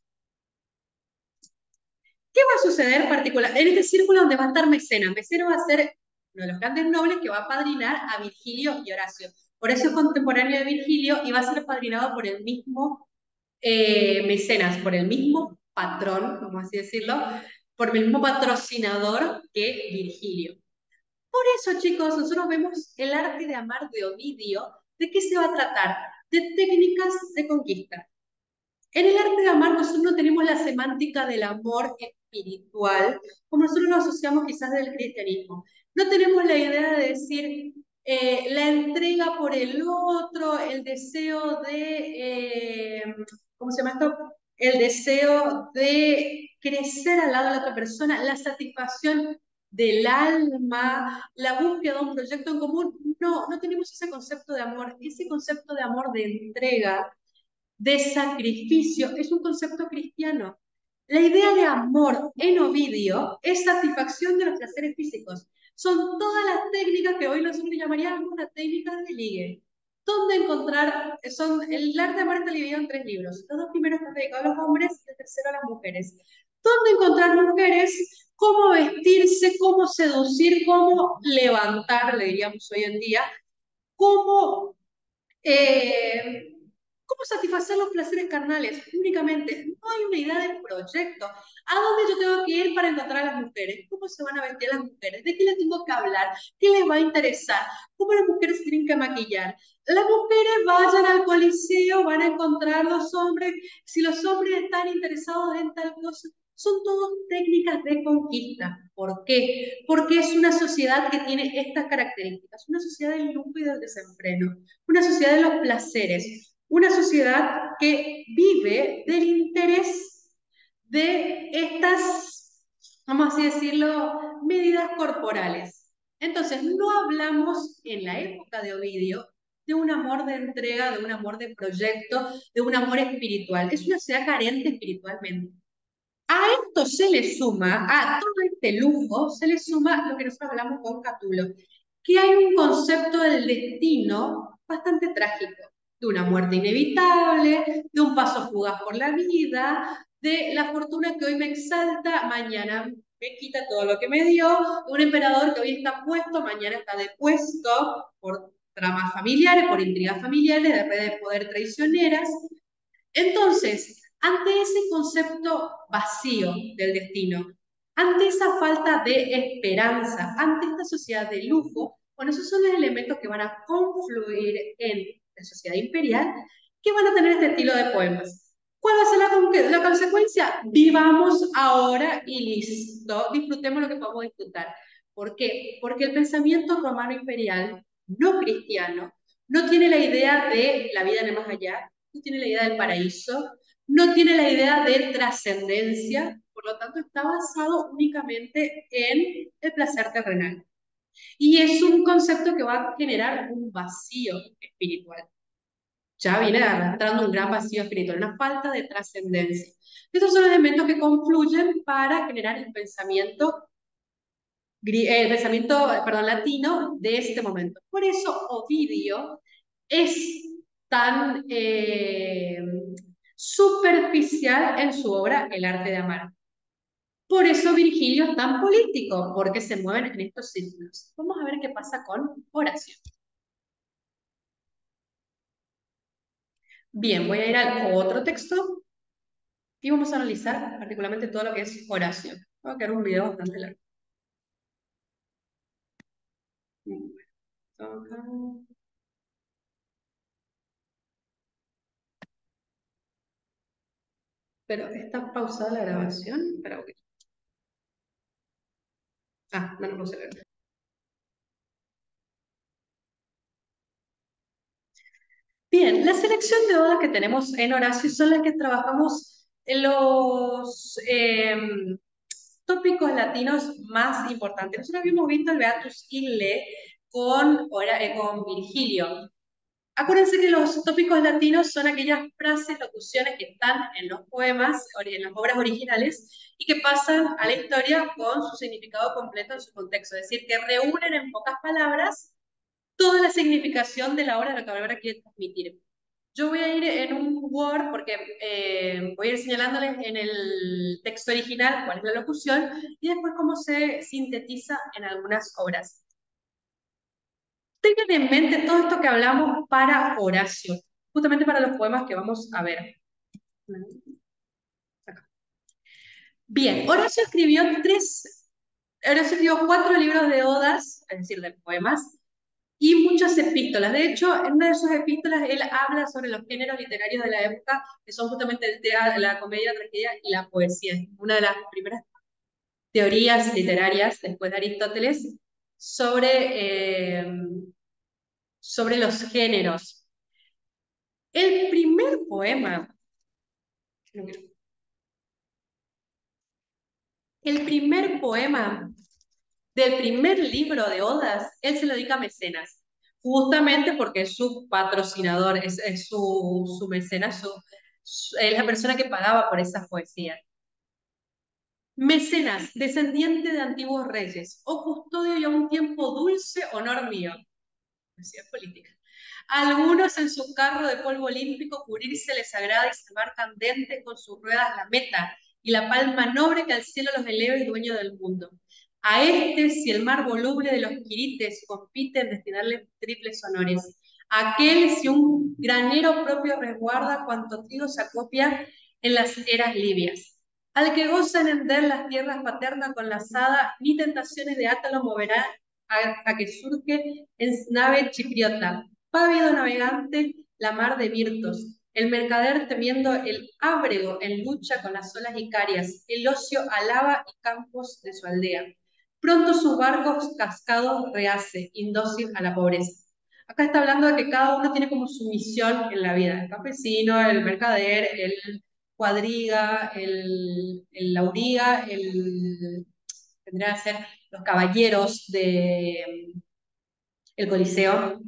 ¿Qué va a suceder particular en este círculo donde va a estar Mecena? Mecena va a ser uno de los grandes nobles que va a padrinar a Virgilio y Horacio. Por eso es contemporáneo de Virgilio y va a ser padrinado por el mismo Mecenas, por el mismo patrón, vamos así decirlo, por el mismo patrocinador que Virgilio. Por eso, chicos, nosotros vemos el arte de amar de Ovidio. ¿De qué se va a tratar? De técnicas de conquista. En el arte de amar nosotros no tenemos la semántica del amor espiritual, como nosotros lo asociamos quizás del cristianismo. No tenemos la idea de decir la entrega por el otro, el deseo de, ¿cómo se llama esto? El deseo de crecer al lado de la otra persona, la satisfacción del alma, la búsqueda de un proyecto en común. No, no tenemos ese concepto de amor, ese concepto de amor de entrega de sacrificio, es un concepto cristiano. La idea de amor en Ovidio es satisfacción de los placeres físicos. Son todas las técnicas que hoy nosotros llamaríamos las técnicas de ligue. ¿Dónde encontrar? El arte de amar está dividido en 3 libros. Los 2 primeros están dedicados a los hombres y el tercero a las mujeres. ¿Dónde encontrar mujeres? ¿Cómo vestirse? ¿Cómo seducir? ¿Cómo levantar? Le diríamos hoy en día. ¿Cómo eh, ¿cómo satisfacer los placeres carnales? Únicamente, no hay una idea de proyecto. ¿A dónde yo tengo que ir para encontrar a las mujeres? ¿Cómo se van a vestir las mujeres? ¿De qué les tengo que hablar? ¿Qué les va a interesar? ¿Cómo las mujeres se tienen que maquillar? Las mujeres vayan al coliseo, van a encontrar los hombres. Si los hombres están interesados en tal cosa, son todas técnicas de conquista. ¿Por qué? Porque es una sociedad que tiene estas características, una sociedad del lujo y del desenfreno, una sociedad de los placeres, una sociedad que vive del interés de estas, vamos así decirlo, medidas corporales. Entonces, no hablamos en la época de Ovidio de un amor de entrega, de un amor de proyecto, de un amor espiritual. Es una sociedad carente espiritualmente. A esto se le suma, a todo este lujo, se le suma lo que nosotros hablamos con Catulo, que hay un concepto del destino bastante trágico, de una muerte inevitable, de un paso fugaz por la vida, de la fortuna que hoy me exalta, mañana me quita todo lo que me dio, de un emperador que hoy está puesto, mañana está depuesto por tramas familiares, por intrigas familiares, de redes de poder traicioneras. Entonces, ante ese concepto vacío del destino, ante esa falta de esperanza, ante esta sociedad de lujo, bueno, esos son los elementos que van a confluir en la sociedad imperial, que van a tener este estilo de poemas. ¿Cuál va a ser la consecuencia? Vivamos ahora y listo. Disfrutemos lo que podamos disfrutar. ¿Por qué? Porque el pensamiento romano imperial, no cristiano, no tiene la idea de la vida en el más allá, no tiene la idea del paraíso, no tiene la idea de trascendencia, por lo tanto está basado únicamente en el placer terrenal. Y es un concepto que va a generar un vacío espiritual. Ya viene arrastrando un gran vacío espiritual, una falta de trascendencia. Estos son los elementos que confluyen para generar perdón, latino de este momento. Por eso Ovidio es tan superficial en su obra El arte de amar. Por eso Virgilio es tan político, porque se mueven en estos círculos. Vamos a ver qué pasa con Horacio. Bien, voy a ir al otro texto y vamos a analizar particularmente todo lo que es Horacio. Va a quedar un video bastante largo. Pero está pausada la grabación. Espera, ok. Ah, no lo puse a ver. Bien, la selección de odas que tenemos en Horacio son las que trabajamos en los tópicos latinos más importantes. Nosotros habíamos visto el Beatus Ille con Virgilio. Acuérdense que los tópicos latinos son aquellas frases, locuciones que están en los poemas, en las obras originales, y que pasan a la historia con su significado completo en su contexto. Es decir, que reúnen en pocas palabras toda la significación de la obra, de lo que la obra quiere transmitir. Yo voy a ir en un Word porque voy a ir señalándoles en el texto original cuál es la locución y después cómo se sintetiza en algunas obras. Tengan en mente todo esto que hablamos para Horacio, justamente para los poemas que vamos a ver. Bien, Horacio escribió 4 libros de odas, es decir, de poemas, y muchas epístolas. De hecho, en una de sus epístolas él habla sobre los géneros literarios de la época, que son justamente el teatro, la comedia, la tragedia y la poesía. Una de las primeras teorías literarias, después de Aristóteles, sobre los géneros. El primer poema, el primer poema del primer libro de odas, él se lo dedica a Mecenas, justamente porque es su patrocinador, es su mecenas, es la persona que pagaba por esas poesías. Mecenas, descendiente de antiguos reyes, o custodio y a un tiempo dulce honor mío. Poesía política. Algunos en su carro de polvo olímpico cubrirse les agrada y salvar candente con sus ruedas la meta y la palma noble que al cielo los eleve y dueño del mundo. A este, si el mar voluble de los quirites compite en destinarle triples honores. A aquel, si un granero propio resguarda cuanto trigo se acopia en las eras libias. Al que goza en hender las tierras paternas con la asada, ni tentaciones de átalo moverá a que surge en nave chipriota. Pávido navegante, la mar de Virtos. El mercader temiendo el ábrego en lucha con las olas icarias. El ocio alaba y campos de su aldea. Pronto sus barcos cascados rehace, indócil a la pobreza. Acá está hablando de que cada uno tiene como su misión en la vida. El campesino, el mercader, el cuadriga, el lauriga, tendría que ser los caballeros de el Coliseo.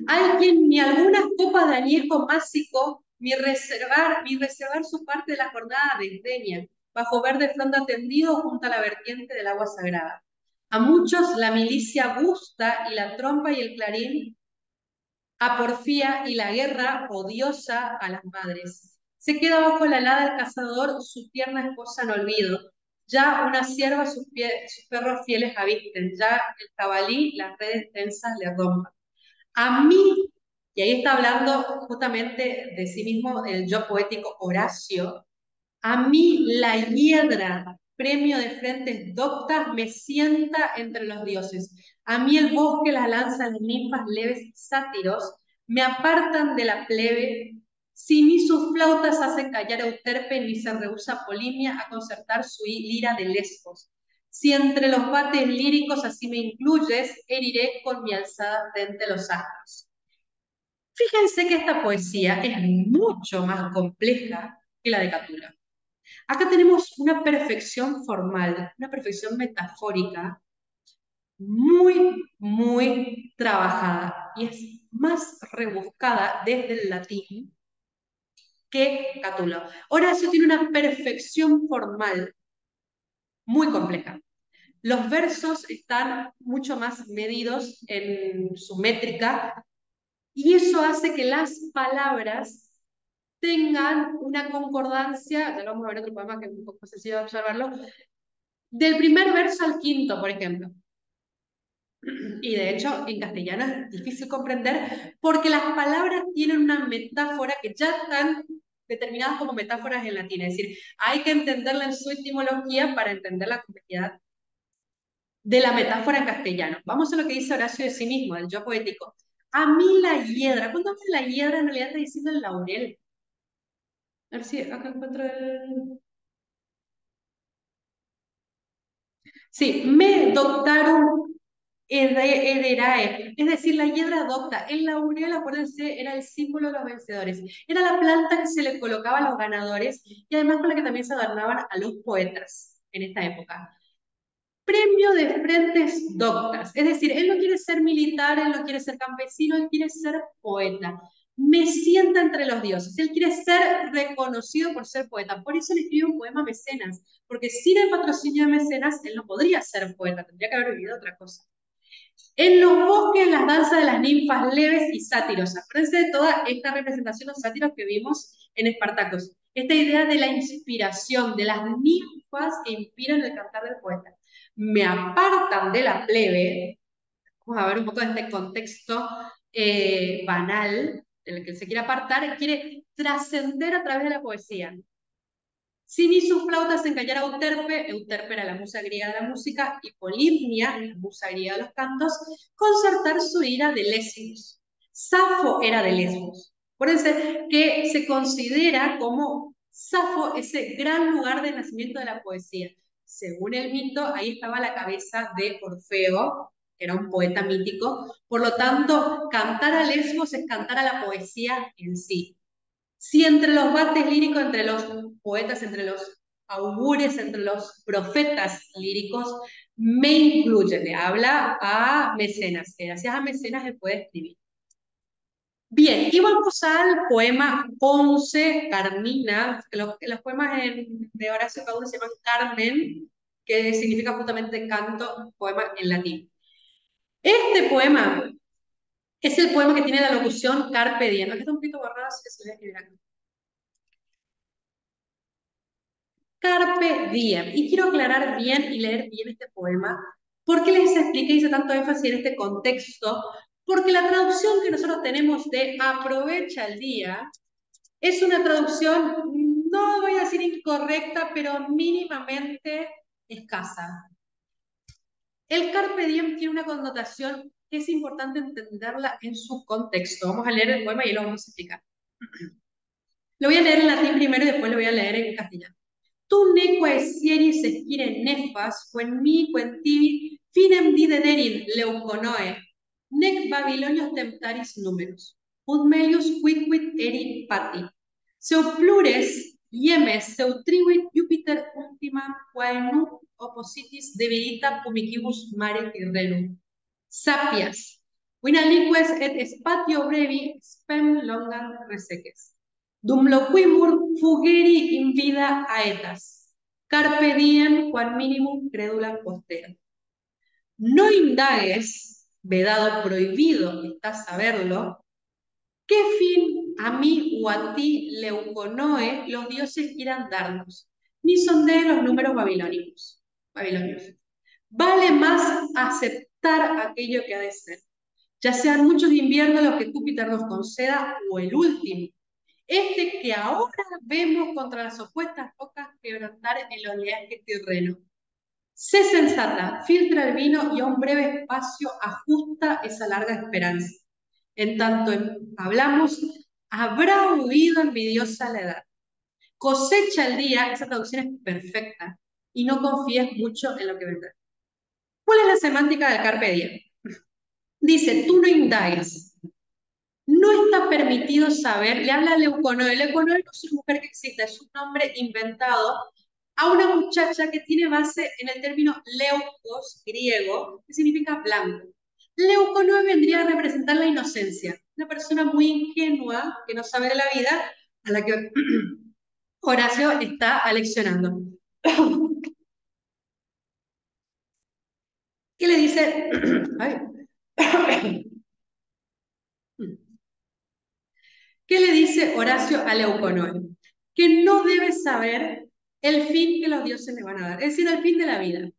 Alguien, ni algunas copas de añejo másico, ni reservar su parte de la jornada desdeña, bajo verde fronda tendido junto a la vertiente del agua sagrada. A muchos la milicia gusta y la trompa y el clarín, a porfía y la guerra odiosa a las madres. Se queda bajo la alada el cazador, su tierna esposa en olvido. Ya una sierva sus perros fieles avisten, ya el jabalí las redes tensas le rompan. A mí, y ahí está hablando justamente de sí mismo el yo poético Horacio, a mí la hiedra, premio de frentes doctas, me sienta entre los dioses. A mí el bosque, las lanzas, las ninfas leves sátiros, me apartan de la plebe Si ni sus flautas hacen callar a Euterpe, ni se rehúsa Polimnia a concertar su lira de Lesbos. Si entre los bates líricos así me incluyes, heriré con mi alzada frente los astros. Fíjense que esta poesía es mucho más compleja que la de Catulo. Acá tenemos una perfección formal, una perfección metafórica muy trabajada y es más rebuscada desde el latín que Catulo. Horacio tiene una perfección formal muy compleja. Los versos están mucho más medidos en su métrica y eso hace que las palabras tengan una concordancia, ya lo vamos a ver en otro poema que es un poco más sencillo de observarlo, del primer verso al quinto, por ejemplo. Y de hecho, en castellano es difícil comprender porque las palabras tienen una metáfora que ya están determinadas como metáforas en latín. Es decir, hay que entenderla en su etimología para entender la complejidad de la metáfora en castellano. Vamos a lo que dice Horacio de sí mismo, el yo poético. A mí la hiedra, cuando habla de la hiedra en realidad está diciendo el laurel. A ver si acá encuentro el... Sí, me doctarum ederae, es decir, la hiedra docta. El laurel, acuérdense, era el símbolo de los vencedores. Era la planta que se le colocaba a los ganadores y además con la que también se adornaban a los poetas en esta época. Premio de frentes doctas, es decir, él no quiere ser militar, él no quiere ser campesino, él quiere ser poeta. Me sienta entre los dioses, él quiere ser reconocido por ser poeta, por eso le escribe un poema a Mecenas, porque sin el patrocinio de Mecenas él no podría ser poeta, tendría que haber vivido otra cosa. En los bosques, las danzas de las ninfas leves y sátiros. Acuérdense de toda esta representación de los sátiros que vimos en Espartacos. Esta idea de la inspiración, de las ninfas que inspiran el cantar del poeta. Me apartan de la plebe. Vamos a ver un poco de este contexto banal, en el que se quiere apartar, quiere trascender a través de la poesía. Si ni sus flautas encallara Euterpe, Euterpe era la musa griega de la música, y Polimnia, la musa griega de los cantos, concertar su ira de Lesbos. Safo era de Lesbos. Acuérdense que se considera como Safo ese gran lugar de nacimiento de la poesía. Según el mito, ahí estaba la cabeza de Orfeo, que era un poeta mítico. Por lo tanto, cantar a Lesbos es cantar a la poesía en sí. Si entre los bates líricos, entre los poetas, entre los augures, entre los profetas líricos, me incluye, le habla a Mecenas, que gracias a Mecenas él puede escribir. Bien, y vamos al poema 11, Carmina. Los poemas de Horacio Cauduro se llaman Carmen, que significa justamente canto, poema en latín. Este poema es el poema que tiene la locución Carpe Diem. Aquí está un poquito borrado, así que se lo voy a escribir acá. Carpe diem. Y quiero aclarar bien y leer bien este poema. ¿Por qué les expliqué y hice tanto énfasis en este contexto? Porque la traducción que nosotros tenemos de aprovecha el día es una traducción, no voy a decir incorrecta, pero mínimamente escasa. El carpe diem tiene una connotación que es importante entenderla en su contexto. Vamos a leer el poema y lo vamos a explicar. Lo voy a leer en latín primero y después lo voy a leer en castellano. Tu neque sieris esquire nefas, quen mi, quen tibi, finem didederin leuconoe, nec Babilonios temptaris numerus, ut melius quidquid erit pati. Seu plures, iemes, seu tribuit Jupiter ultimam, quae nunc oppositis debilita pumicibus mare tirrenum. Sapias, vinaliques et spatio brevi, spem longam reseques. Dum loquimur fugeri in vida aetas, carpe diem quam minimum credula postera. No indagues, vedado prohibido está saberlo, qué fin a mí o a ti, Leuconoe, los dioses quieran darnos, ni sondee los números babilónicos. Vale más aceptar aquello que ha de ser, ya sean muchos inviernos los que Júpiter nos conceda o el último, este que ahora vemos contra las opuestas rocas quebrantar el oleaje tirreno. Sé sensata, filtra el vino y a un breve espacio ajusta esa larga esperanza. En tanto hablamos, Habrá huido envidiosa la edad. Cosecha el día, esa traducción es perfecta, y no confíes mucho en lo que vendrá. ¿Cuál es la semántica del carpe diem? Dice, tú no indagues, no está permitido saber, le habla a Leuconoe. Leuconoe no es una mujer que existe, es un nombre inventado a una muchacha que tiene base en el término leucos, griego, que significa blanco. Leuconoe vendría a representar la inocencia, una persona muy ingenua que no sabe de la vida, a la que Horacio está aleccionando. ¿Qué le dice? Ay. ¿Qué le dice Horacio a Leuconoe? Que no debe saber el fin que los dioses le van a dar, es decir, el fin de la vida.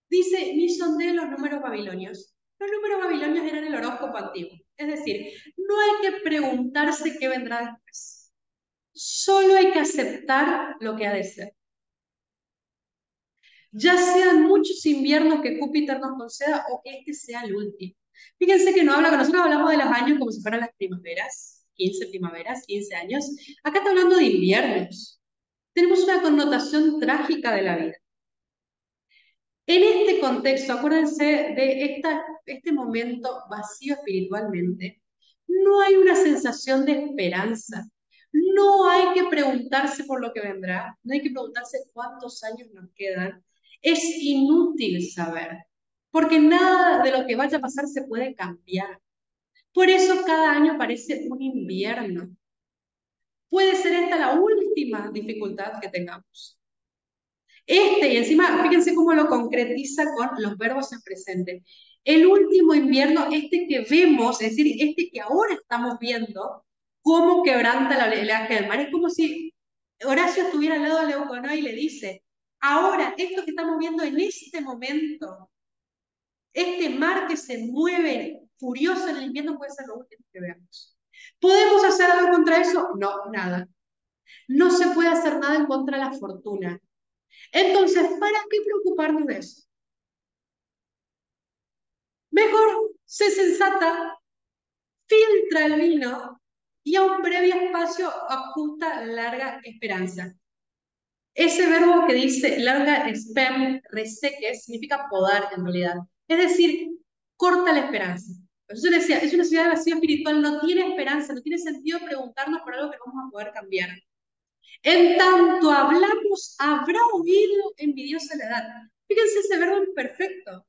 Dice, ni sondee los números babilonios. Los números babilonios eran el horóscopo antiguo. Es decir, no hay que preguntarse qué vendrá después. Solo hay que aceptar lo que ha de ser. Ya sean muchos inviernos que Júpiter nos conceda o que este sea el último. Fíjense que no habla, que nosotros hablamos de los años como si fueran las primaveras, 15 primaveras, 15 años. Acá está hablando de inviernos. Tenemos una connotación trágica de la vida. En este contexto, acuérdense de este momento vacío espiritualmente, no hay una sensación de esperanza. No hay que preguntarse por lo que vendrá, no hay que preguntarse cuántos años nos quedan. Es inútil saber, porque nada de lo que vaya a pasar se puede cambiar. Por eso cada año parece un invierno. Puede ser esta la última dificultad que tengamos. Y encima, fíjense cómo lo concretiza con los verbos en presente. El último invierno, este que vemos, es decir, este que ahora estamos viendo, cómo quebranta la oleaje del mar. Es como si Horacio estuviera al lado de Leuconoe y le dice, ahora, esto que estamos viendo en este momento, este mar que se mueve furioso en el invierno puede ser lo último que veamos. ¿Podemos hacer algo contra eso? No, nada. No se puede hacer nada en contra de la fortuna. Entonces, ¿para qué preocuparnos de eso? Mejor se sensata, filtra el vino y a un previo espacio ajusta larga esperanza. Ese verbo que dice larga spem reseque significa podar en realidad. Es decir, corta la esperanza. Yo decía, es una ciudad de vacío espiritual, no tiene esperanza, no tiene sentido preguntarnos por algo que no vamos a poder cambiar. En tanto hablamos, habrá oído envidiosa la edad. Fíjense ese verbo imperfecto.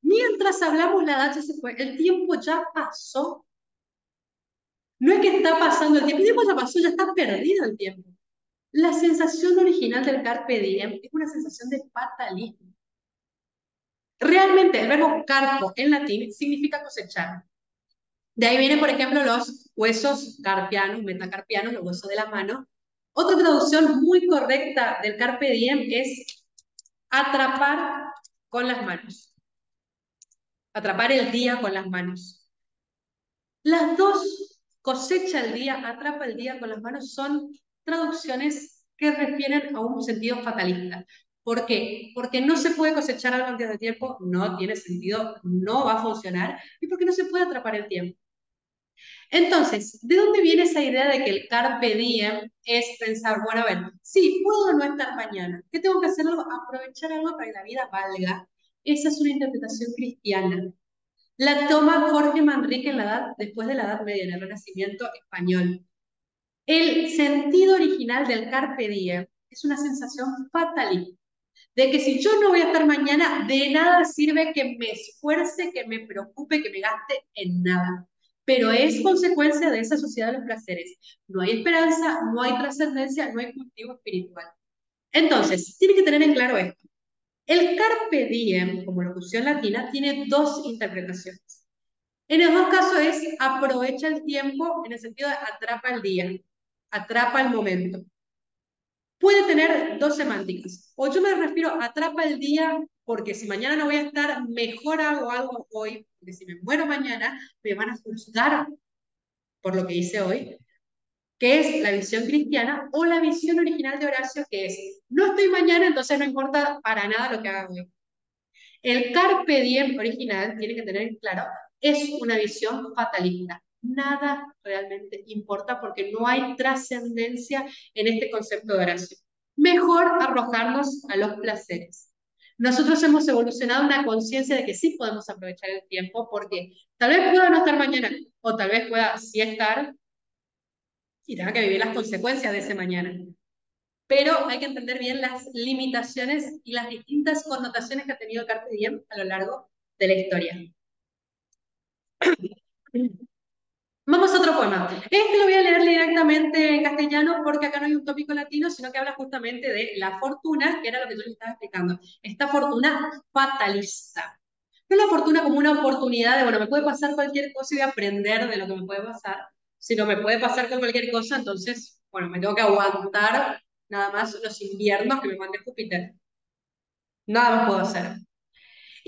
Mientras hablamos, la edad ya se fue. El tiempo ya pasó. No es que está pasando el tiempo ya pasó, ya está perdido el tiempo. La sensación original del carpe diem es una sensación de fatalismo. Realmente, el verbo carpo en latín significa cosechar. De ahí vienen, por ejemplo, los huesos carpianos, metacarpianos, los huesos de la mano. Otra traducción muy correcta del carpe diem es atrapar con las manos. Atrapar el día con las manos. Las dos, cosecha el día, atrapa el día con las manos, son traducciones que refieren a un sentido fatalista. ¿Por qué? Porque no se puede cosechar algo antes de tiempo, no tiene sentido, no va a funcionar, y porque no se puede atrapar el tiempo. Entonces, ¿de dónde viene esa idea de que el carpe diem es pensar, bueno, a ver, sí, puedo no estar mañana, ¿qué tengo que hacer? Aprovechar algo para que la vida valga. Esa es una interpretación cristiana. La toma Jorge Manrique en la edad, después de la Edad Media, en el Renacimiento español. El sentido original del carpe diem es una sensación fatalista, de que si yo no voy a estar mañana, de nada sirve que me esfuerce, que me preocupe, que me gaste en nada. Pero es consecuencia de esa sociedad de los placeres. No hay esperanza, no hay trascendencia, no hay cultivo espiritual. Entonces, tiene que tener en claro esto. El carpe diem, como locución latina, tiene dos interpretaciones. En los dos casos es aprovecha el tiempo en el sentido de atrapa el día, atrapa el momento. Puede tener dos semánticas. O yo me refiero a atrapa el día porque si mañana no voy a estar, mejor hago algo hoy, porque si me muero mañana, me van a juzgar por lo que hice hoy, que es la visión cristiana, o la visión original de Horacio, que es, no estoy mañana, entonces no importa para nada lo que haga hoy. El carpe diem original, tiene que tener claro, es una visión fatalista. nada realmente importa porque no hay trascendencia en este concepto de oración. Mejor arrojarnos a los placeres. Nosotros hemos evolucionado una conciencia de que sí podemos aprovechar el tiempo porque tal vez pueda no estar mañana o tal vez pueda sí estar y tenga que vivir las consecuencias de ese mañana. Pero hay que entender bien las limitaciones y las distintas connotaciones que ha tenido Carpe Diem a lo largo de la historia. Vamos a otro poema. Este lo voy a leer directamente en castellano porque acá no hay un tópico latino, sino que habla justamente de la fortuna, que era lo que yo les estaba explicando. Esta fortuna fatalista. No la fortuna como una oportunidad de, bueno, me puede pasar cualquier cosa y voy a aprender de lo que me puede pasar, sino me puede pasar con cualquier cosa, entonces, bueno, me tengo que aguantar nada más los inviernos que me mande Júpiter. Nada más puedo hacer.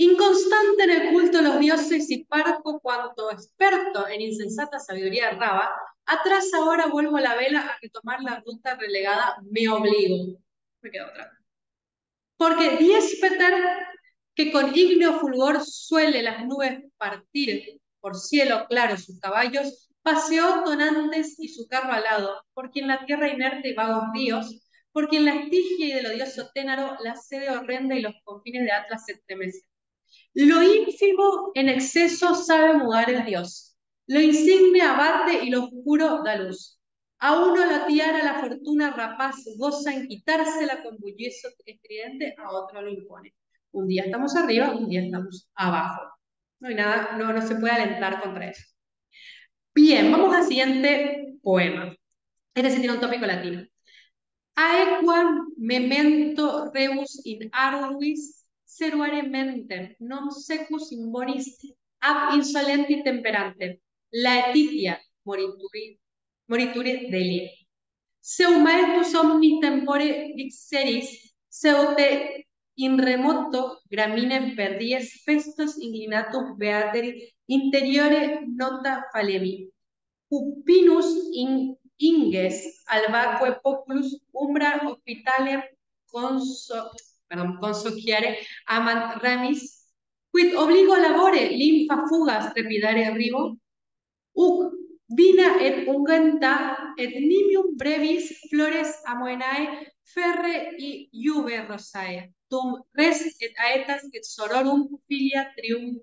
Inconstante en el culto de los dioses y parco cuanto experto en insensata sabiduría raba, atrás ahora vuelvo la vela a retomar la ruta relegada, me obligo. Me queda otra. Porque Diespeter, que con ígneo fulgor suele las nubes partir por cielo claro sus caballos, paseó tonantes y su carro alado, por quien la tierra inerte y vagos ríos, por quien la estigia y del odioso Ténaro la sede horrenda y los confines de Atlas se estremecen. Lo ínfimo en exceso sabe mudar el Dios. Lo insigne abate y lo oscuro da luz. A uno la tiara la fortuna rapaz goza en quitársela con bullicio estridente, a otro lo impone. Un día estamos arriba, un día estamos abajo. No hay nada, no se puede alentar contra eso. Bien, vamos al siguiente poema. Este sí tiene un tópico latino. Aequam memento rebus in arduis seruare mentem, non secus in bonis ab insolenti temperante, laetitia morituri delie. Seu maetus omni tempore vixeris, seu te in remoto graminem perdies festos inclinatus beateri interiore nota falemi. Upinus inges albaque populus umbra hospitalem consociare amant ramis, quid obligo labore lympha fugas trepidare rigo, uc vina et ungenta et nimium brevis flores amoenae ferre y iuve rosae, tum res et aetas et sororum filia trium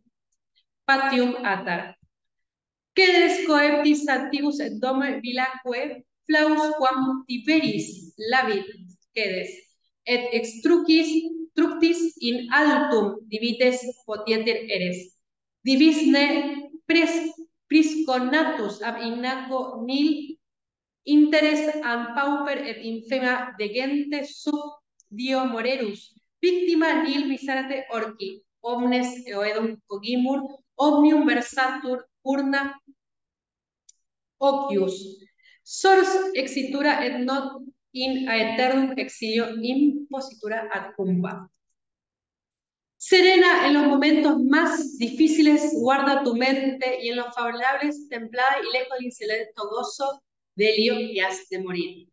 patium atar. Quedes coeptis antiguus et dome vilaque, flaus quam tiberis labit quedes, et tructis in altum divites potieter eres. Divisne prisconatus ab innaco nil interes an pauper et infema de gente sub dio morerus, victima nil miserate orci, omnes eoedum cogimur, omnium versatur urna ocius. Sors exitura et not in aeternum exilio impositura ad cumba. Serena en los momentos más difíciles, guarda tu mente y en los favorables templada y lejos del insolento gozo delio que has de morir.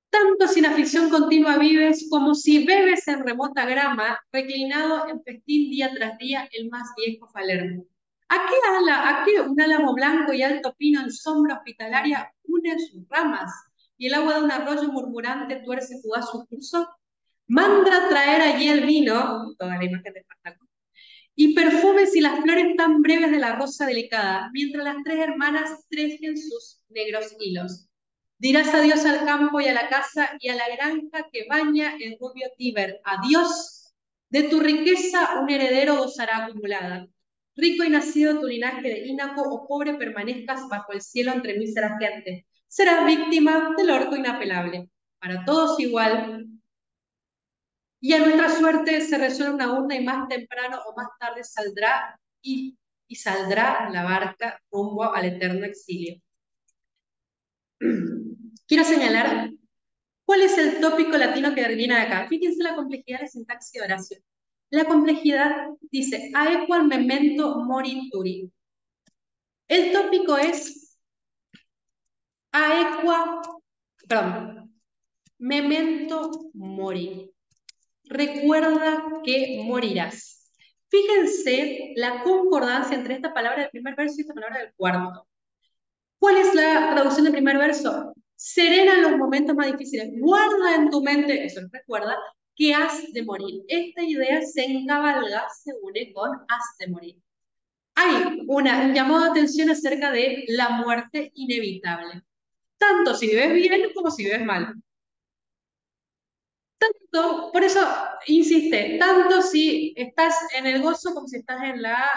Tanto sin aflicción continua vives, como si bebes en remota grama, reclinado en festín día tras día el más viejo Falerno. ¿A qué un álamo blanco y alto pino en sombra hospitalaria une sus ramas? Y el agua de un arroyo murmurante tuerce fugaz su curso. Manda traer allí el vino, toda la imagen de Espartaco, y perfumes y las flores tan breves de la rosa delicada, mientras las tres hermanas tejen sus negros hilos. Dirás adiós al campo y a la casa y a la granja que baña el rubio Tíber. Adiós. De tu riqueza un heredero gozará acumulada. Rico y nacido tu linaje de Ínaco o pobre permanezcas bajo el cielo entre míseras gentes. Serás víctima del orco inapelable. Para todos igual. Y a nuestra suerte se resuelve una urna y más temprano o más tarde saldrá y saldrá la barca rumbo al eterno exilio. Quiero señalar cuál es el tópico latino que viene de acá. Fíjense la complejidad de sintaxis de oración. La complejidad dice, aequam memento morituri. El tópico es memento mori. Recuerda que morirás. Fíjense la concordancia entre esta palabra del primer verso y esta palabra del cuarto. ¿Cuál es la traducción del primer verso? Serena en los momentos más difíciles. Guarda en tu mente, eso recuerda, que has de morir. Esta idea se encabalga, se une con has de morir. Hay un llamado de atención acerca de la muerte inevitable. Tanto si vives bien como si vives mal. Por eso insiste, tanto si estás en el gozo como si estás en la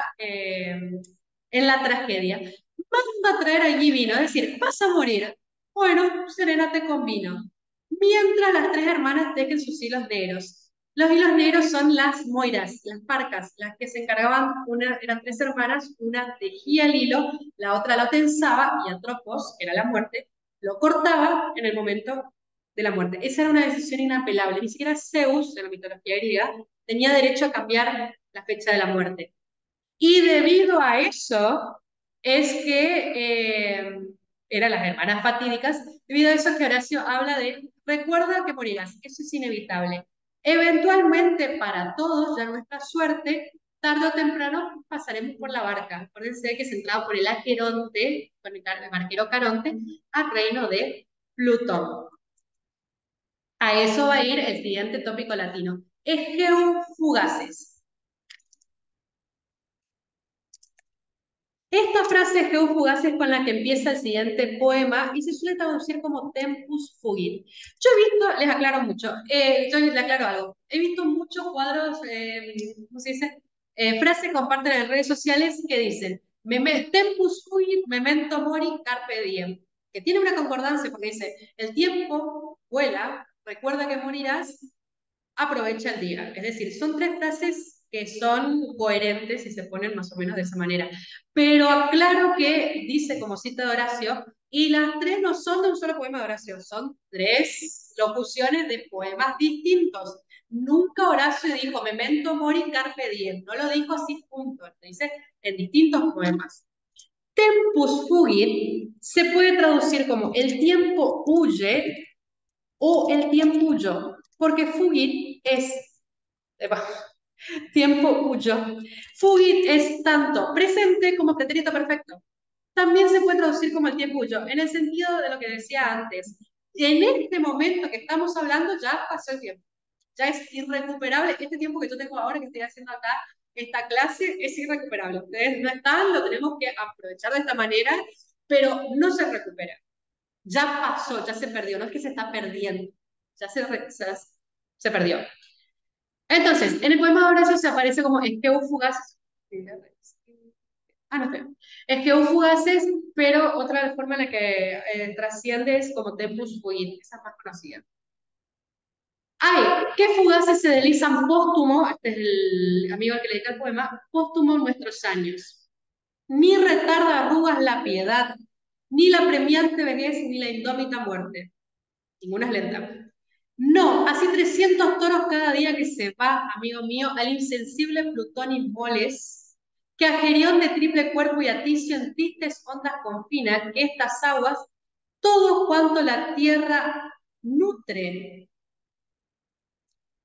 tragedia. Manda a traer allí vino, es decir, vas a morir. Bueno, serénate con vino. Mientras las tres hermanas tejen sus hilos negros. Los hilos negros son las moiras, las parcas, las que se encargaban, eran tres hermanas, una tejía el hilo, la otra lo tensaba y Atropos, que era la muerte, lo cortaba en el momento de la muerte. Esa era una decisión inapelable. Ni siquiera Zeus, en la mitología griega, tenía derecho a cambiar la fecha de la muerte. Y debido a eso es que eran las hermanas fatídicas, debido a eso es que Horacio habla de, recuerda que morirás, eso es inevitable. Eventualmente para todos, ya nuestra suerte, tarde o temprano pasaremos por la barca. Acuérdense que se entraba por el Aqueronte, con el barquero Caronte, al reino de Plutón. A eso va a ir el siguiente tópico latino. Egeo fugaces. Esta frase Egeo fugaces es con la que empieza el siguiente poema y se suele traducir como tempus fugit. Yo he visto, les aclaro mucho, yo les aclaro algo, he visto muchos cuadros, ¿cómo se dice? Frases que comparten en redes sociales que dicen tempus fugit, memento mori, carpe diem, que tiene una concordancia porque dice, el tiempo vuela, recuerda que morirás, aprovecha el día. Es decir, son tres frases que son coherentes y se ponen más o menos de esa manera. Pero aclaro que dice como cita de Horacio, y las tres no son de un solo poema de Horacio, son tres locuciones de poemas distintos. Nunca Horacio dijo memento mori carpe diem, no lo dijo así junto, lo dice en distintos poemas. Tempus fugit se puede traducir como el tiempo huye o el tiempo huyó, porque fugit es tiempo huyó. Fugit es tanto presente como pretérito perfecto. También se puede traducir como el tiempo huyó, en el sentido de lo que decía antes. En este momento que estamos hablando ya pasó el tiempo. Ya es irrecuperable. Este tiempo que yo tengo ahora, que estoy haciendo acá, esta clase, es irrecuperable. Ustedes no están, lo tenemos que aprovechar de esta manera, pero no se recupera. Ya pasó, ya se perdió. No es que se está perdiendo, ya se perdió. Entonces, en el poema de Horacio se aparece como Esqueo fugaces. Ah, no sé. Esqueo fugaces, pero otra forma en la que trasciende es como Tempus fugit, esa es más conocida. Ay, qué fugaces se deslizan póstumo, este es el amigo al que le dedica el poema, póstumo nuestros años. Ni retarda arrugas la piedad, ni la premiante vejez, ni la indómita muerte. Ninguna es lenta. No, así 300 toros cada día que se va, amigo mío, al insensible Plutón inmoles, que a Gerión de triple cuerpo y a Ticio en tristes ondas confina, que estas aguas, todo cuanto la tierra nutre,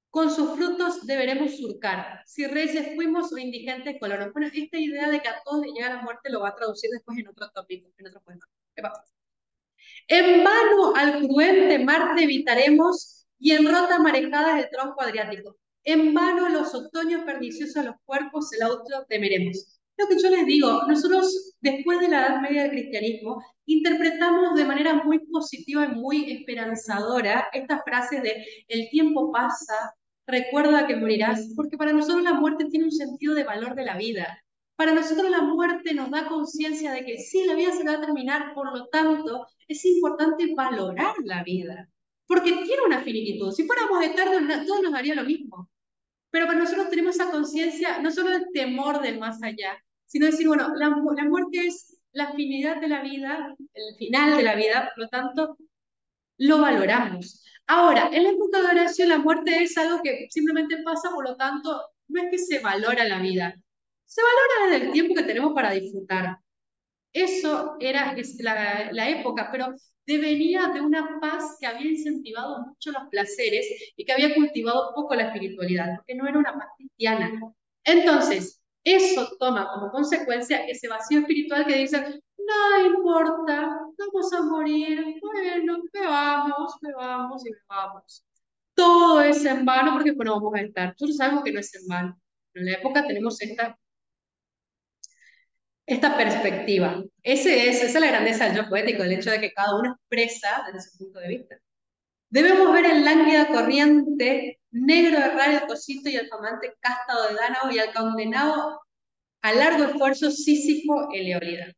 con sus frutos deberemos surcar, si reyes fuimos o indigentes colonos. Bueno, esta idea de que a todos les llega la muerte lo va a traducir después en otro tópico, en otro poema. En vano al cruente Marte evitaremos y en rota marejada el tronco Adriático. En vano los otoños perniciosos de los cuerpos el auto temeremos. Lo que yo les digo, nosotros después de la Edad Media del cristianismo interpretamos de manera muy positiva y muy esperanzadora estas frases de el tiempo pasa, recuerda que morirás, porque para nosotros la muerte tiene un sentido de valor de la vida. Para nosotros la muerte nos da conciencia de que sí, la vida se va a terminar, por lo tanto, es importante valorar la vida, porque tiene una finitud. Si fuéramos eternos, todos nos daría lo mismo. Pero para nosotros tenemos esa conciencia, no solo del temor del más allá, sino decir, bueno, la muerte es la finidad de la vida, el final de la vida, por lo tanto, lo valoramos. Ahora, en la época de Horacio, la muerte es algo que simplemente pasa, por lo tanto, no es que se valora la vida, se valora desde el tiempo que tenemos para disfrutar. Eso era la época, pero devenía de una paz que había incentivado mucho los placeres y que había cultivado poco la espiritualidad, porque no era una paz cristiana. Entonces, eso toma como consecuencia ese vacío espiritual que dice, nada importa, vamos a morir, bueno, bebamos y bebamos. Todo es en vano porque pues no vamos a estar. Nosotros sabemos que no es en vano. Pero en la época tenemos esta perspectiva. Esa es la grandeza del yo poético, el hecho de que cada uno expresa desde su punto de vista. Debemos ver el lánguida corriente, negro errar el cosito y el flamante cástado de Dánao y al condenado a largo esfuerzo Sísifo Eleólida.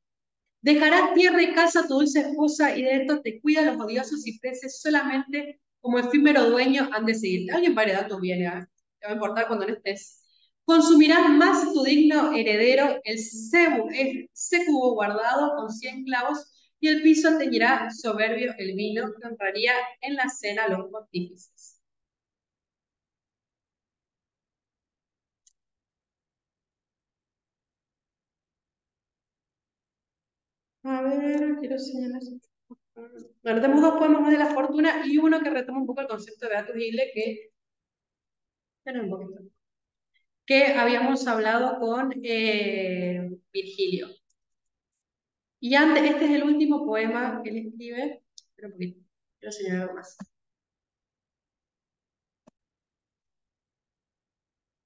Dejarás tierra y casa a tu dulce esposa y de esto te cuida los odiosos cipreses solamente como efímero dueño han de seguirte. Alguien va a heredar tu bien, ¿eh? Te va a importar cuando no estés. Consumirás más tu digno heredero el sécubo guardado con 100 clavos y el piso teñirá soberbio el vino que honraría en la cena a los pontífices. A ver, quiero señalar. Bueno, tenemos dos poemas más de la fortuna y uno que retoma un poco el concepto de Beatus Gile, que, espera un poquito, que habíamos hablado con Virgilio. Y antes, este es el último poema que él escribe. Espera un poquito, quiero señalar algo más.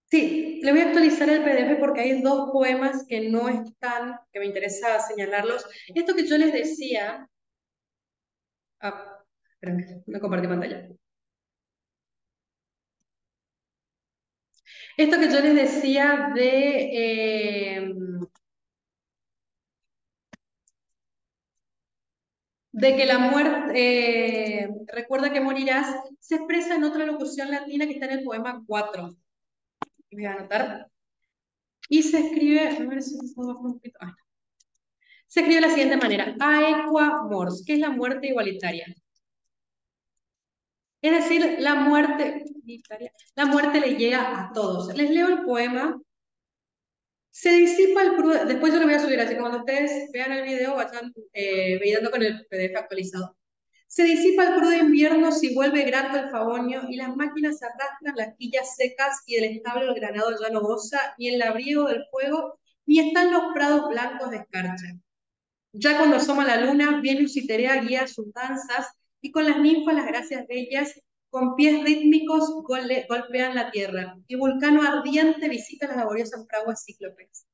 Sí, le voy a actualizar el PDF porque hay dos poemas que no están, que me interesa señalarlos. Esto que yo les decía, espérame, no compartí pantalla. Esto que yo les decía de que la muerte, recuerda que morirás, se expresa en otra locución latina que está en el poema 4. Voy a anotar. Y se escribe, a ver si puedo bajar un poquito. Se escribe de la siguiente manera: Aequa mors, que es la muerte igualitaria. Es decir, la muerte le llega a todos. Les leo el poema. Se disipa el prudente, después yo lo voy a subir, así que cuando ustedes vean el video vayan viendo con el PDF actualizado. Se disipa el crudo invierno si vuelve grato el favonio y las máquinas arrastran las quillas secas y del establo el granado ya no goza, ni el labriego del fuego, ni están los prados blancos de escarcha. Ya cuando asoma la luna, viene un citerea guía sus danzas y con las ninfas las gracias bellas, con pies rítmicos golpean la tierra y Vulcano ardiente visita las laboriosas fraguas cíclopes.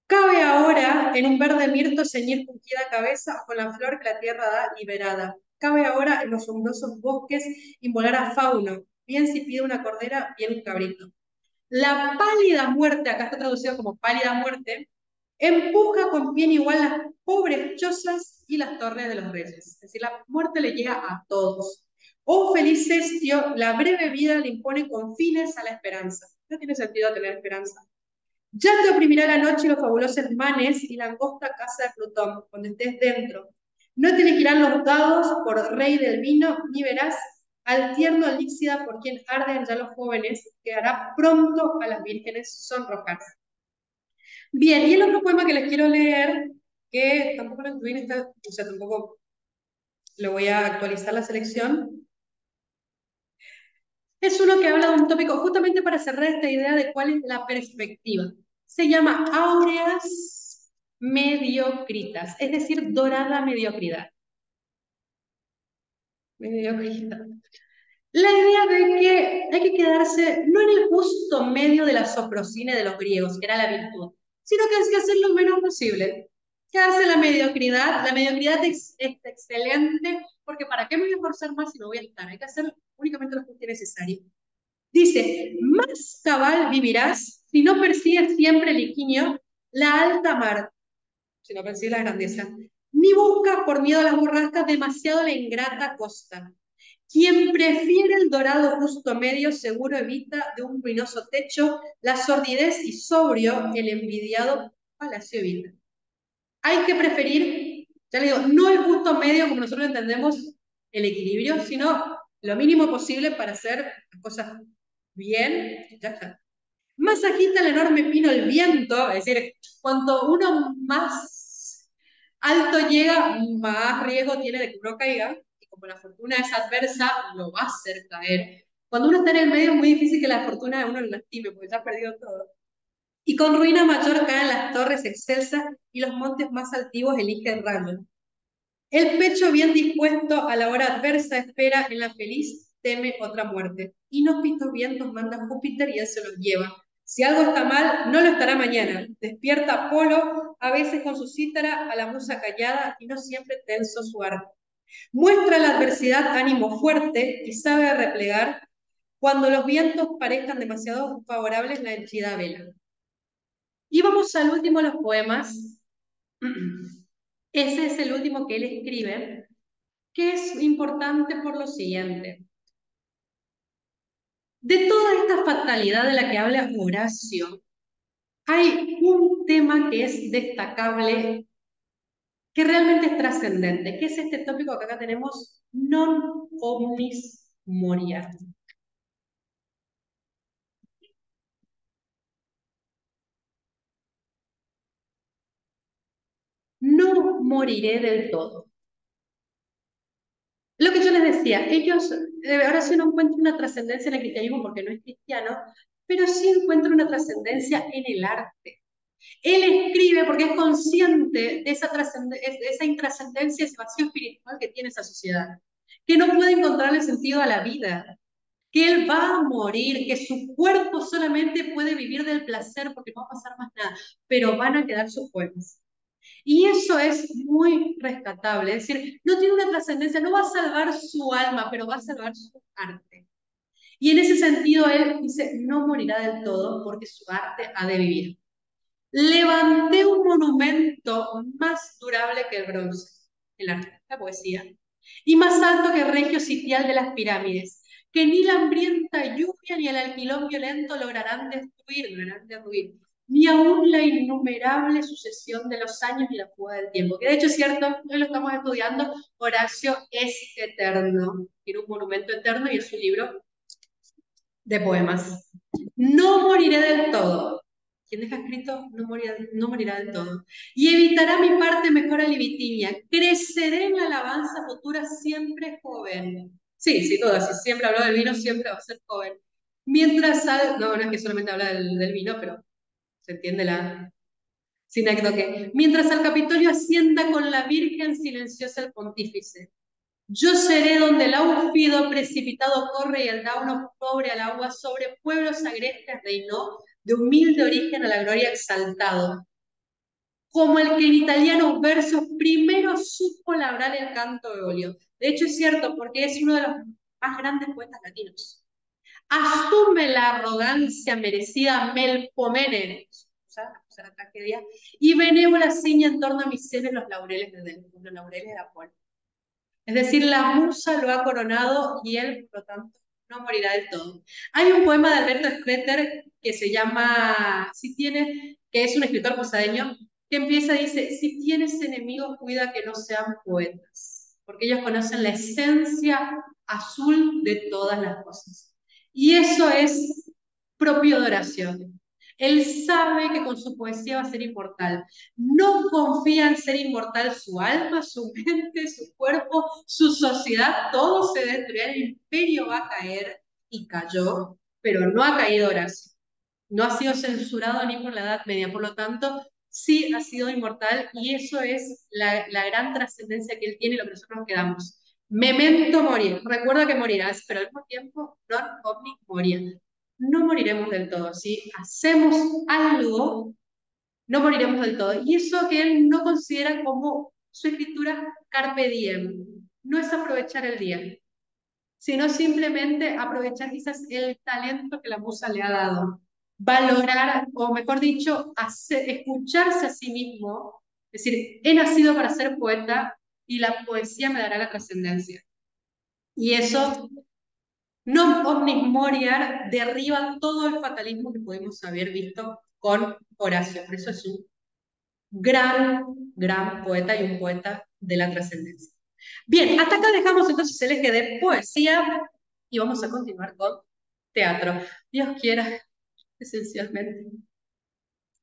Cabe ahora en un verde mirto ceñir fungida cabeza con la flor que la tierra da liberada. Cabe ahora en los sombrosos bosques involar a Fauno, bien si pide una cordera, bien un cabrito. La pálida muerte, acá está traducido como pálida muerte, empuja con bien igual las pobres chozas y las torres de los reyes. Es decir, la muerte le llega a todos. Oh feliz Cestio, la breve vida le impone con fines a la esperanza. No tiene sentido tener esperanza. Ya te oprimirá la noche y los fabulosos manes y la angosta casa de Plutón, cuando estés dentro. No te elegirán los dados por rey del vino, ni verás al tierno elíxida por quien arden ya los jóvenes, que hará pronto a las vírgenes sonrojar. Bien, y el otro poema que les quiero leer, que tampoco lo incluí en esta, o sea, tampoco lo voy a actualizar la selección, es uno que habla de un tópico justamente para cerrar esta idea de cuál es la perspectiva. Se llama áureas mediocritas, es decir, dorada mediocridad. Mediocridad. La idea de que hay que quedarse no en el justo medio de la soprocine de los griegos, que era la virtud, sino que hay que hacer lo menos posible. Quedarse en la mediocridad. La mediocridad es excelente, porque ¿para qué me voy a esforzar más si no voy a estar? Hay que hacer únicamente lo justo y necesario. Dice, más cabal vivirás si no persigues siempre el ingenio, la alta mar, si no persigues la grandeza, ni buscas por miedo a las borrascas demasiado la ingrata costa. Quien prefiere el dorado justo medio seguro evita de un ruinoso techo la sordidez y sobrio el envidiado palacio evita. Hay que preferir, ya le digo, no el justo medio como nosotros entendemos el equilibrio, sino lo mínimo posible para hacer las cosas bien, ya está. Más agita el enorme pino el viento, es decir, cuanto uno más alto llega, más riesgo tiene de que uno caiga, y como la fortuna es adversa, lo va a hacer caer. Cuando uno está en el medio es muy difícil que la fortuna de uno lo lastime, porque ya ha perdido todo. Y con ruina mayor caen las torres excelsas y los montes más altivos eligen rayo. El pecho bien dispuesto a la hora adversa espera en la feliz, teme otra muerte. Inhóspitos vientos manda Júpiter y él se los lleva. Si algo está mal, no lo estará mañana. Despierta Apolo, a veces con su cítara, a la musa callada y no siempre tenso su arte. Muestra la adversidad ánimo fuerte y sabe replegar. Cuando los vientos parezcan demasiado favorables, la henchida vela. Y vamos al último de los poemas. Ese es el último que él escribe, que es importante por lo siguiente. De toda esta fatalidad de la que habla Horacio, hay un tema que es destacable, que realmente es trascendente, que es este tópico que acá tenemos, non omnis moriar. No moriré del todo. Lo que yo les decía, ellos, ahora sí no encuentran una trascendencia en el cristianismo porque no es cristiano, pero sí encuentran una trascendencia en el arte. Él escribe porque es consciente de esa intrascendencia, ese vacío espiritual que tiene esa sociedad, que no puede encontrarle sentido a la vida, que él va a morir, que su cuerpo solamente puede vivir del placer porque no va a pasar más nada, pero van a quedar sus poemas. Y eso es muy rescatable, es decir, no tiene una trascendencia, no va a salvar su alma, pero va a salvar su arte. Y en ese sentido él dice, no morirá del todo porque su arte ha de vivir. Levanté un monumento más durable que el bronce, el arte, la poesía, y más alto que el regio sitial de las pirámides, que ni la hambrienta lluvia ni el alquilón violento lograrán derruir, ni aún la innumerable sucesión de los años y la fuga del tiempo. Que de hecho es cierto, hoy lo estamos estudiando, Horacio es eterno, tiene un monumento eterno y es su libro de poemas. No moriré del todo. Quien deja escrito no morirá del todo. Y evitará mi parte mejor alivitinia. Creceré en la alabanza futura siempre joven. Sí, sí, todo así. Siempre habló del vino, siempre va a ser joven. Mientras no, no es que solamente habla del vino, pero se entiende la sinécdoque. Mientras al Capitolio ascienda con la Virgen silenciosa el pontífice. Yo seré donde el áufido precipitado corre y el dauno pobre al agua sobre pueblos agrestes reinó, de humilde origen a la gloria exaltado. Como el que en italianos versos primero supo labrar el canto eolio. De hecho es cierto, porque es uno de los más grandes poetas latinos. Asume la arrogancia merecida Melpomene, o sea, la tragedia, y benévola ciña en torno a mis seres los laureles de Delfos, los laureles de Apolo. Es decir, la musa lo ha coronado y él, por lo tanto, no morirá del todo. Hay un poema de Alberto Spetter que se llama, si tienes, que es un escritor posadeño, que empieza y dice, si tienes enemigos, cuida que no sean poetas, porque ellos conocen la esencia azul de todas las cosas. Y eso es propio de Horacio. Él sabe que con su poesía va a ser inmortal. No confía en ser inmortal su alma, su mente, su cuerpo, su sociedad, todo se destruirá, el imperio va a caer y cayó, pero no ha caído Horacio. No ha sido censurado ni por la Edad Media, por lo tanto, sí ha sido inmortal y eso es la gran trascendencia que él tiene y lo que nosotros nos quedamos. Memento morir, recuerda que morirás, pero al mismo tiempo, non omni morir. No moriremos del todo, si hacemos algo no moriremos del todo. Y eso que él no considera como su escritura carpe diem, no es aprovechar el día, sino simplemente aprovechar quizás el talento que la musa le ha dado, valorar, o mejor dicho, escucharse a sí mismo, es decir, he nacido para ser poeta y la poesía me dará la trascendencia. Y eso, non omnis moriar, derriba todo el fatalismo que pudimos haber visto con Horacio. Por eso es un gran poeta y un poeta de la trascendencia. Bien, hasta acá dejamos entonces el eje de poesía y vamos a continuar con teatro. Dios quiera, esencialmente.